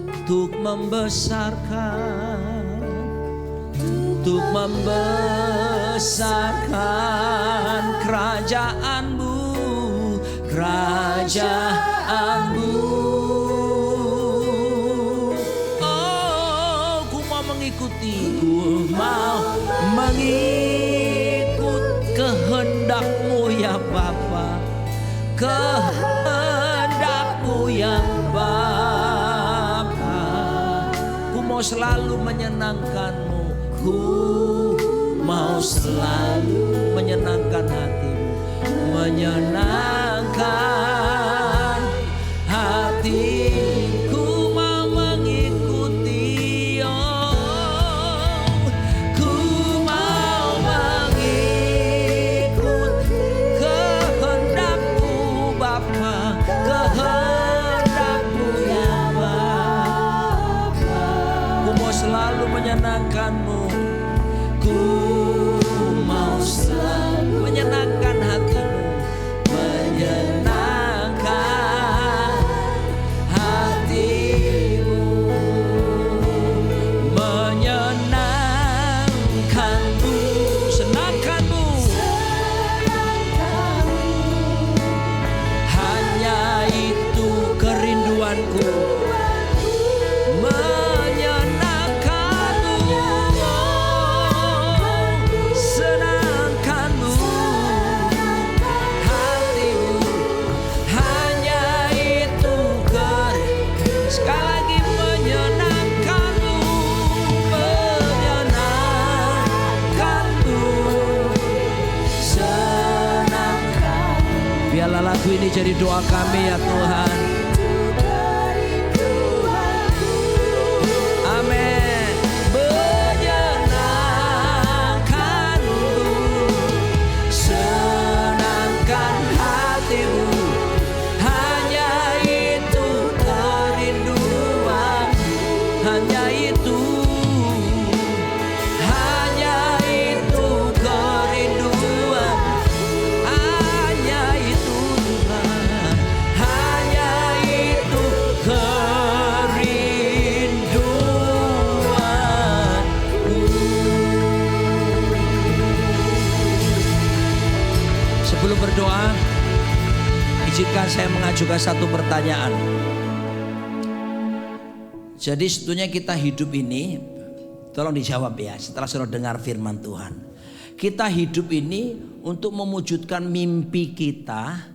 untuk membesarkan, untuk membesarkan kerajaanmu, kerajaanmu. Oh, ku mau mengikuti, ku mau mengikut kehendak-Mu ya Bapa, kehendak-Mu ya Bapa. Ku mau selalu menyenangkan-Mu, ku mau selalu menyenangkan hati-Mu, menyenangkan hatiku, mau mengikuti, oh, ku mau mengikut kehendak-Mu Bapa, kehendak-Mu ya Bapa. Ku mau selalu menyenangkan-Mu, ku mau selalu menyenangkan hati-Mu, menyenangkan hati-Mu, menyenangkan-Mu, senangkan-Mu. Hanya itu kerinduanku, menyenangkan-Mu, senangkan-Mu hatimu. Hanya itu sekali lagi, menyenangkan-Mu, menyenangkan-Mu, senangkan. Biarlah lagu ini jadi doa kami ya Tuhan. Amin. Menyenangkan-Mu, senangkan hatimu. Hanya itu kerinduan, hanya itu, hanya itu kerinduan, hanya itu Tuhan, hanya itu kerinduanku. Sebelum berdoa, izinkan saya mengajukan satu pertanyaan. Jadi sebetulnya kita hidup ini, tolong dijawab ya setelah saudara dengar firman Tuhan. Kita hidup ini untuk mewujudkan mimpi kita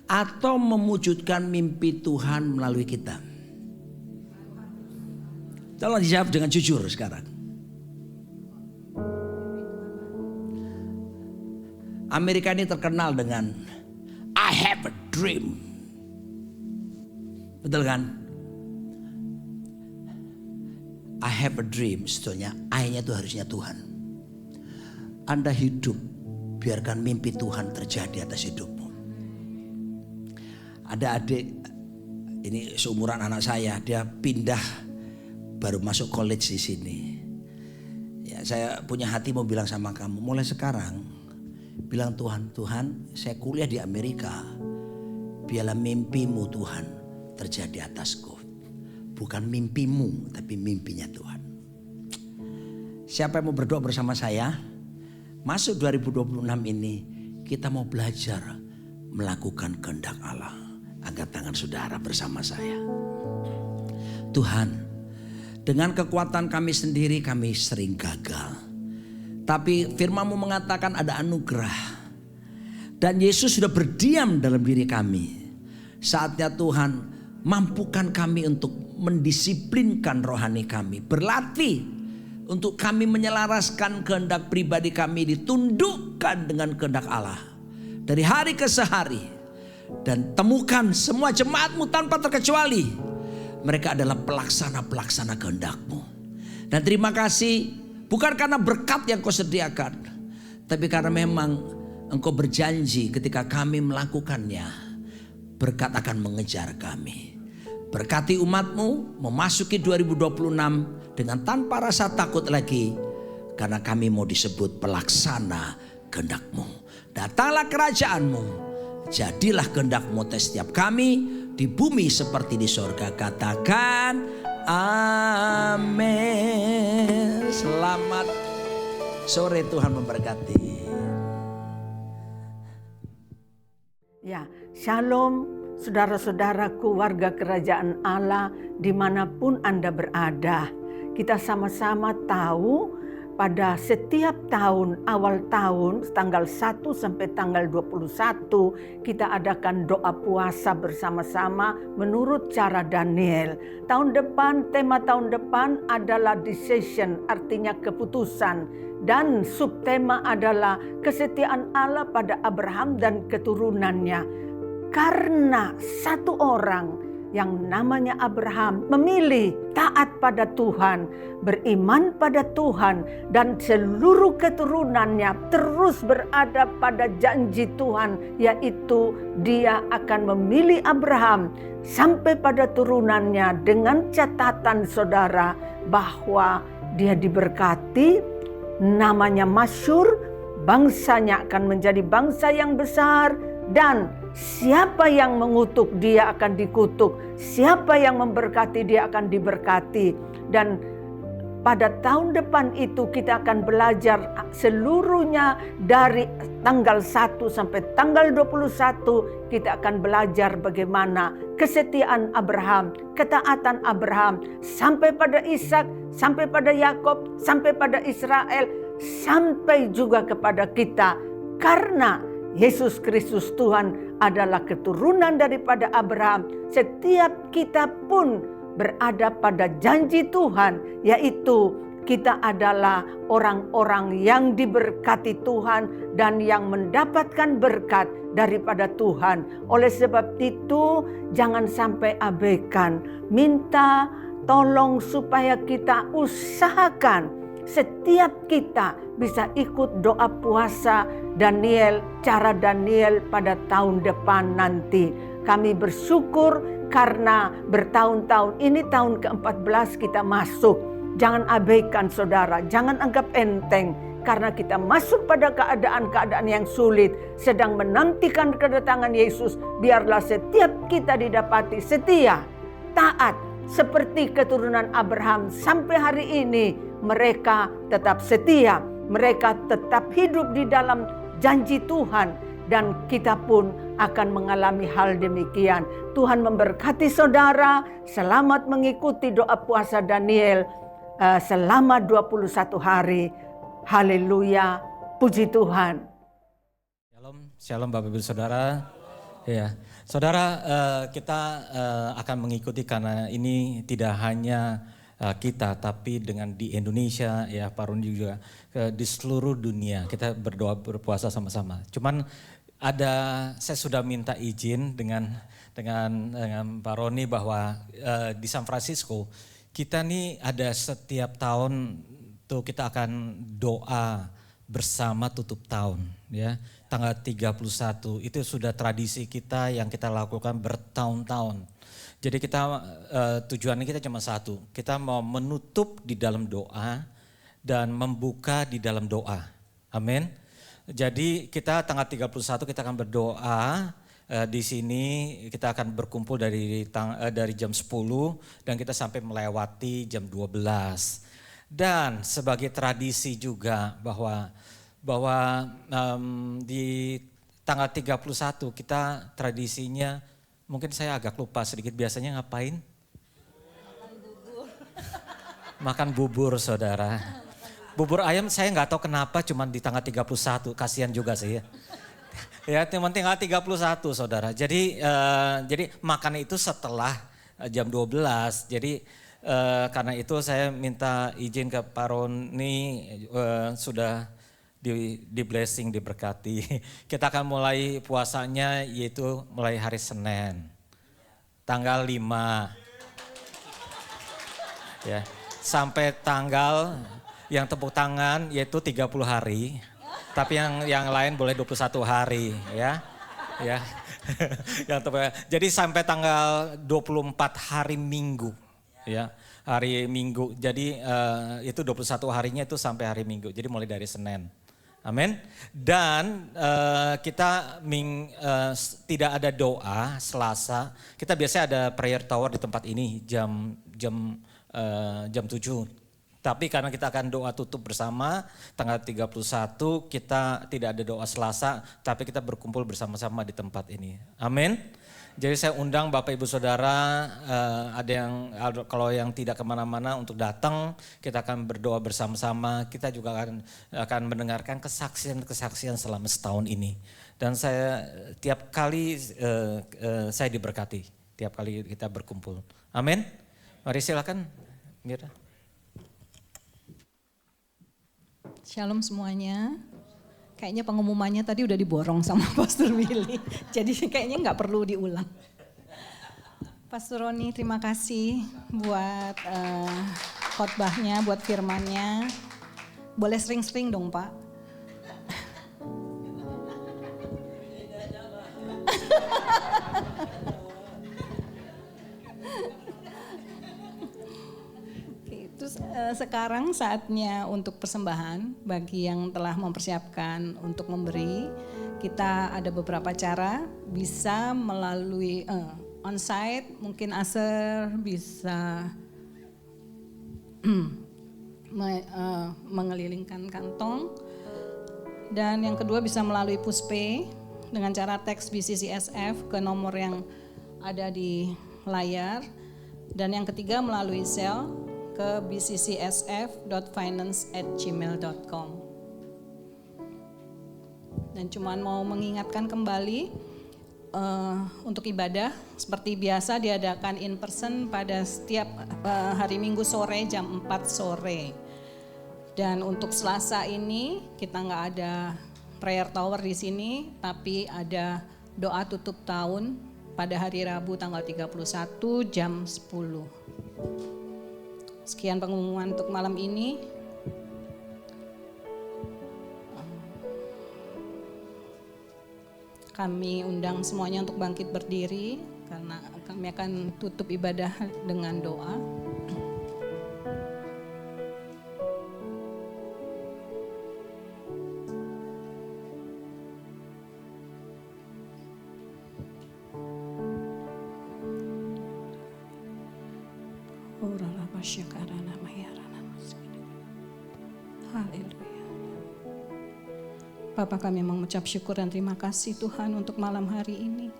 atau mewujudkan mimpi Tuhan melalui kita? Tolong dijawab dengan jujur sekarang. Amerika ini terkenal dengan I have a dream. Betul kan? I have a dream, sebetulnya I-nya itu harusnya Tuhan. Anda hidup, biarkan mimpi Tuhan terjadi atas hidupmu. Ada adik, ini seumuran anak saya, dia pindah baru masuk college di sini. Ya, saya punya hati mau bilang sama kamu, mulai sekarang bilang Tuhan, Tuhan saya kuliah di Amerika, biarlah mimpimu Tuhan terjadi atasku. Bukan mimpimu, tapi mimpinya Tuhan. Siapa yang mau berdoa bersama saya? Masuk 2026 ini kita mau belajar melakukan kehendak Allah. Angkat tangan saudara bersama saya. Tuhan, dengan kekuatan kami sendiri kami sering gagal. Tapi firman-Mu mengatakan ada anugerah. Dan Yesus sudah berdiam dalam diri kami. Saatnya Tuhan mampukan kami untuk mendisiplinkan rohani kami. Berlatih untuk kami menyelaraskan kehendak pribadi kami ditundukkan dengan kehendak Allah. Dari hari ke sehari. Dan temukan semua jemaat-Mu tanpa terkecuali. Mereka adalah pelaksana-pelaksana kehendak-Mu. Dan terima kasih bukan karena berkat yang Kau sediakan. Tapi karena memang Engkau berjanji ketika kami melakukannya, berkat akan mengejar kami. Berkati umat-Mu memasuki 2026 dengan tanpa rasa takut lagi. Karena kami mau disebut pelaksana kehendak-Mu. Datanglah kerajaanmu, jadilah kehendak-mu atas setiap kami di bumi seperti di sorga. Katakan amin. Selamat sore, Tuhan memberkati. Ya, shalom saudara-saudaraku, warga kerajaan Allah dimanapun Anda berada. Kita sama-sama tahu pada setiap tahun, awal tahun, tanggal 1 sampai tanggal 21, kita adakan doa puasa bersama-sama menurut cara Daniel. Tema tahun depan adalah decision, artinya keputusan. Dan subtema adalah kesetiaan Allah pada Abraham dan keturunannya. Karena satu orang yang namanya Abraham memilih taat pada Tuhan, beriman pada Tuhan, dan seluruh keturunannya terus berada pada janji Tuhan, yaitu dia akan memilih Abraham sampai pada turunannya dengan catatan saudara bahwa dia diberkati, namanya masyhur, bangsanya akan menjadi bangsa yang besar, dan siapa yang mengutuk dia akan dikutuk, siapa yang memberkati dia akan diberkati. Dan pada tahun depan itu kita akan belajar seluruhnya dari tanggal 1 sampai tanggal 21, kita akan belajar bagaimana kesetiaan Abraham, ketaatan Abraham sampai pada Ishak, sampai pada Yakub, sampai pada Israel, sampai juga kepada kita. Karena Yesus Kristus Tuhan adalah keturunan daripada Abraham. Setiap kita pun berada pada janji Tuhan, yaitu kita adalah orang-orang yang diberkati Tuhan dan yang mendapatkan berkat daripada Tuhan. Oleh sebab itu, jangan sampai abaikan. Minta tolong supaya kita usahakan setiap kita bisa ikut doa puasa Daniel, cara Daniel pada tahun depan nanti. Kami bersyukur karena bertahun-tahun ini tahun ke-14 kita masuk. Jangan abaikan saudara, jangan anggap enteng. Karena kita masuk pada keadaan-keadaan yang sulit, sedang menantikan kedatangan Yesus. Biarlah setiap kita didapati setia, taat, seperti keturunan Abraham sampai hari ini. Mereka tetap setia, mereka tetap hidup di dalam janji Tuhan, dan kita pun akan mengalami hal demikian. Tuhan memberkati saudara, selamat mengikuti doa puasa Daniel selama 21 hari. Haleluya, puji Tuhan. Shalom Bapak Ibu Saudara. Ya, saudara, kita akan mengikuti karena ini tidak hanya kita, tapi dengan di Indonesia, ya Pak Roni juga di seluruh dunia kita berdoa berpuasa sama-sama. Cuman saya sudah minta izin dengan Pak Roni bahwa di San Francisco kita nih ada setiap tahun tuh kita akan doa bersama tutup tahun, ya. Tanggal 31 itu sudah tradisi kita yang kita lakukan bertahun-tahun. Jadi kita tujuannya kita cuma satu, kita mau menutup di dalam doa dan membuka di dalam doa. Amin. Jadi kita tanggal 31 kita akan berdoa di sini, kita akan berkumpul dari jam 10 dan kita sampai melewati jam 12. Dan sebagai tradisi juga bahwa di tanggal 31 kita tradisinya, mungkin saya agak lupa sedikit, biasanya ngapain? Makan bubur saudara. Bubur ayam saya nggak tahu kenapa cuma di tanggal 31, kasihan juga sih ya. Ya cuma tanggal 31 saudara. Jadi makan itu setelah jam 12. Jadi karena itu saya minta izin ke Pak Roni, sudah di blessing, diberkati. Kita akan mulai puasanya yaitu mulai hari Senin, tanggal 5. Ya, sampai tanggal yang tepuk tangan yaitu 30 hari. Tapi yang lain boleh 21 hari ya. Ya. Jadi sampai tanggal 24 hari Minggu. Ya, hari Minggu. Jadi itu 21 harinya itu sampai hari Minggu. Jadi mulai dari Senin. Amin. Dan kita tidak ada doa Selasa. Kita biasanya ada prayer tower di tempat ini jam 7. Tapi karena kita akan doa tutup bersama tanggal 31, kita tidak ada doa Selasa, tapi kita berkumpul bersama-sama di tempat ini. Amin. Jadi saya undang Bapak Ibu Saudara, kalau yang tidak kemana-mana untuk datang, kita akan berdoa bersama-sama. Kita juga akan mendengarkan kesaksian-kesaksian selama setahun ini. Dan saya tiap kali saya diberkati, tiap kali kita berkumpul. Amin. Mari silakan, Mira. Shalom semuanya. Kayaknya pengumumannya tadi udah diborong sama Pastor Willy. Jadi kayaknya nggak perlu diulang. Pastor Roni, terima kasih buat khotbahnya, buat firmannya. Boleh sering-sering dong Pak. Terus sekarang saatnya untuk persembahan bagi yang telah mempersiapkan untuk memberi. Kita ada beberapa cara, bisa melalui onsite, mungkin Aser bisa mengelilingkan kantong. Dan yang kedua bisa melalui Pushpay dengan cara teks BCCSF ke nomor yang ada di layar. Dan yang ketiga melalui Zelle ke bccsf.finance@gmail.com. Dan cuman mau mengingatkan kembali untuk ibadah seperti biasa diadakan in person pada setiap hari Minggu sore jam 4 sore. Dan untuk Selasa ini kita nggak ada prayer tower di sini, tapi ada doa tutup tahun pada hari Rabu tanggal 31 jam 10. Sekian pengumuman untuk malam ini. Kami undang semuanya untuk bangkit berdiri karena kami akan tutup ibadah dengan doa. Haleluya. Bapa, kami mengucap syukur dan terima kasih Tuhan untuk malam hari ini.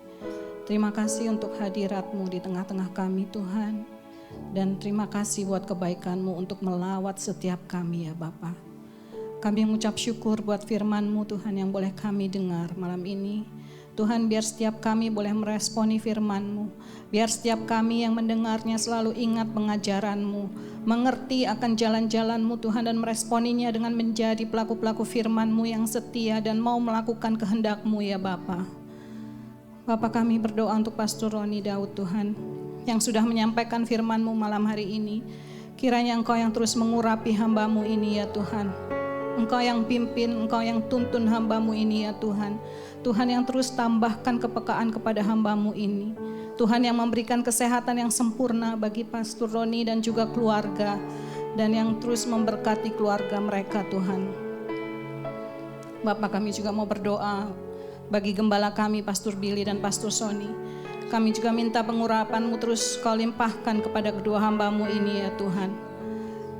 Terima kasih untuk hadirat-Mu di tengah-tengah kami Tuhan. Dan terima kasih buat kebaikan-Mu untuk melawat setiap kami ya Bapa. Kami mengucap syukur buat firman-Mu Tuhan yang boleh kami dengar malam ini. Tuhan, biar setiap kami boleh meresponi firman-Mu. Biar setiap kami yang mendengarnya selalu ingat pengajaran-Mu, mengerti akan jalan-jalan-Mu Tuhan dan meresponinya dengan menjadi pelaku-pelaku firman-Mu yang setia dan mau melakukan kehendak-Mu ya Bapa. Bapa, kami berdoa untuk Pastor Roni Daud Tuhan yang sudah menyampaikan firman-Mu malam hari ini. Kiranya Engkau yang terus mengurapi hamba-Mu ini ya Tuhan. Engkau yang pimpin, Engkau yang tuntun hamba-Mu ini ya Tuhan. Tuhan yang terus tambahkan kepekaan kepada hamba-Mu ini. Tuhan yang memberikan kesehatan yang sempurna bagi Pastor Roni dan juga keluarga. Dan yang terus memberkati keluarga mereka Tuhan. Bapak, kami juga mau berdoa bagi gembala kami Pastor Billy dan Pastor Sony. Kami juga minta pengurapan-Mu terus Kau limpahkan kepada kedua hamba-Mu ini ya Tuhan.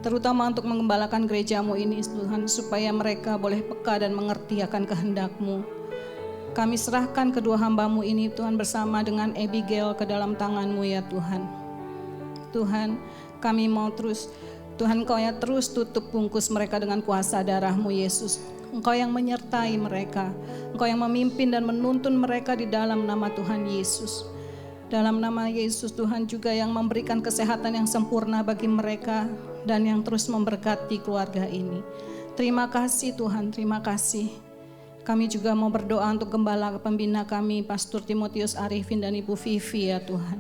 Terutama untuk mengembalakan gereja-Mu ini Tuhan, supaya mereka boleh peka dan mengerti akan kehendak-Mu. Kami serahkan kedua hamba-Mu ini Tuhan bersama dengan Abigail ke dalam tangan-Mu ya Tuhan. Tuhan, kami mau terus, Tuhan Kau ya terus tutup bungkus mereka dengan kuasa darah-Mu Yesus. Engkau yang menyertai mereka, Engkau yang memimpin dan menuntun mereka di dalam nama Tuhan Yesus. Dalam nama Yesus Tuhan juga yang memberikan kesehatan yang sempurna bagi mereka dan yang terus memberkati keluarga ini. Terima kasih Tuhan, terima kasih. Kami juga mau berdoa untuk gembala pembina kami, Pastor Timotius Arifin dan Ibu Vivi ya Tuhan.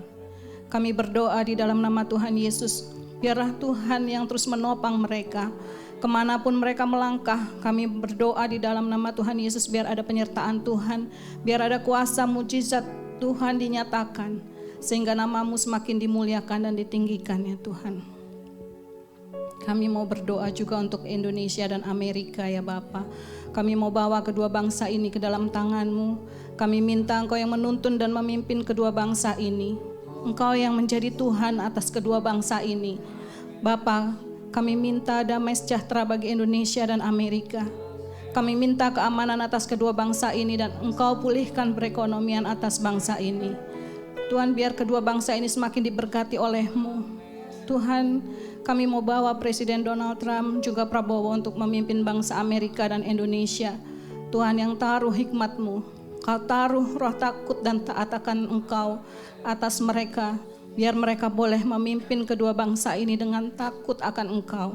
Kami berdoa di dalam nama Tuhan Yesus, biarlah Tuhan yang terus menopang mereka. Kemanapun mereka melangkah, kami berdoa di dalam nama Tuhan Yesus, biar ada penyertaan Tuhan, biar ada kuasa mujizat Tuhan dinyatakan, sehingga nama-Mu semakin dimuliakan dan ditinggikan ya Tuhan. Kami mau berdoa juga untuk Indonesia dan Amerika ya Bapa. Kami mau bawa kedua bangsa ini ke dalam tangan-Mu. Kami minta Engkau yang menuntun dan memimpin kedua bangsa ini. Engkau yang menjadi Tuhan atas kedua bangsa ini. Bapa, kami minta damai sejahtera bagi Indonesia dan Amerika. Kami minta keamanan atas kedua bangsa ini dan Engkau pulihkan perekonomian atas bangsa ini. Tuhan, biar kedua bangsa ini semakin diberkati oleh-Mu. Tuhan, kami mau bawa Presiden Donald Trump juga Prabowo untuk memimpin bangsa Amerika dan Indonesia. Tuhan yang taruh hikmat-Mu, Kau taruh roh takut dan taat akan Engkau atas mereka. Biar mereka boleh memimpin kedua bangsa ini dengan takut akan Engkau.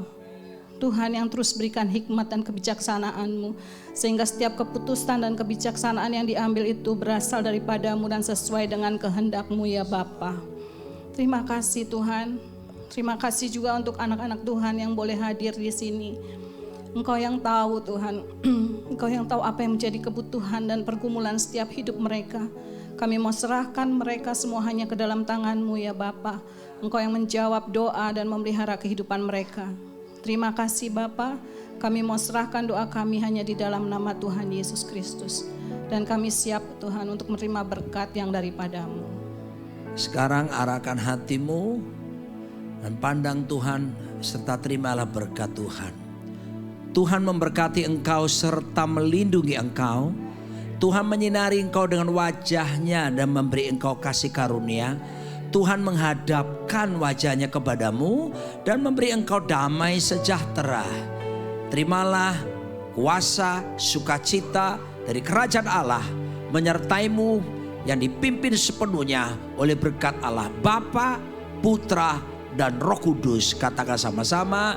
Tuhan yang terus berikan hikmat dan kebijaksanaan-Mu, sehingga setiap keputusan dan kebijaksanaan yang diambil itu berasal daripada-Mu dan sesuai dengan kehendak-Mu ya Bapa. Terima kasih Tuhan. Terima kasih juga untuk anak-anak Tuhan yang boleh hadir di sini. Engkau yang tahu Tuhan, Engkau yang tahu apa yang menjadi kebutuhan dan pergumulan setiap hidup mereka. Kami mau serahkan mereka semua hanya ke dalam tangan-Mu ya Bapa. Engkau yang menjawab doa dan memelihara kehidupan mereka. Terima kasih Bapa. Kami mau serahkan doa kami hanya di dalam nama Tuhan Yesus Kristus. Dan kami siap Tuhan untuk menerima berkat yang daripada-Mu. Sekarang arahkan hatimu dan pandang Tuhan serta terimalah berkat Tuhan. Tuhan memberkati engkau serta melindungi engkau. Tuhan menyinari engkau dengan wajah-Nya dan memberi engkau kasih karunia. Tuhan menghadapkan wajah-Nya kepadamu dan memberi engkau damai sejahtera. Terimalah kuasa sukacita dari kerajaan Allah menyertaimu yang dipimpin sepenuhnya oleh berkat Allah Bapa, Putra, dan Roh Kudus. Katakan sama-sama,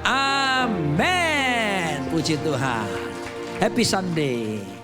amin. Puji Tuhan. Happy Sunday.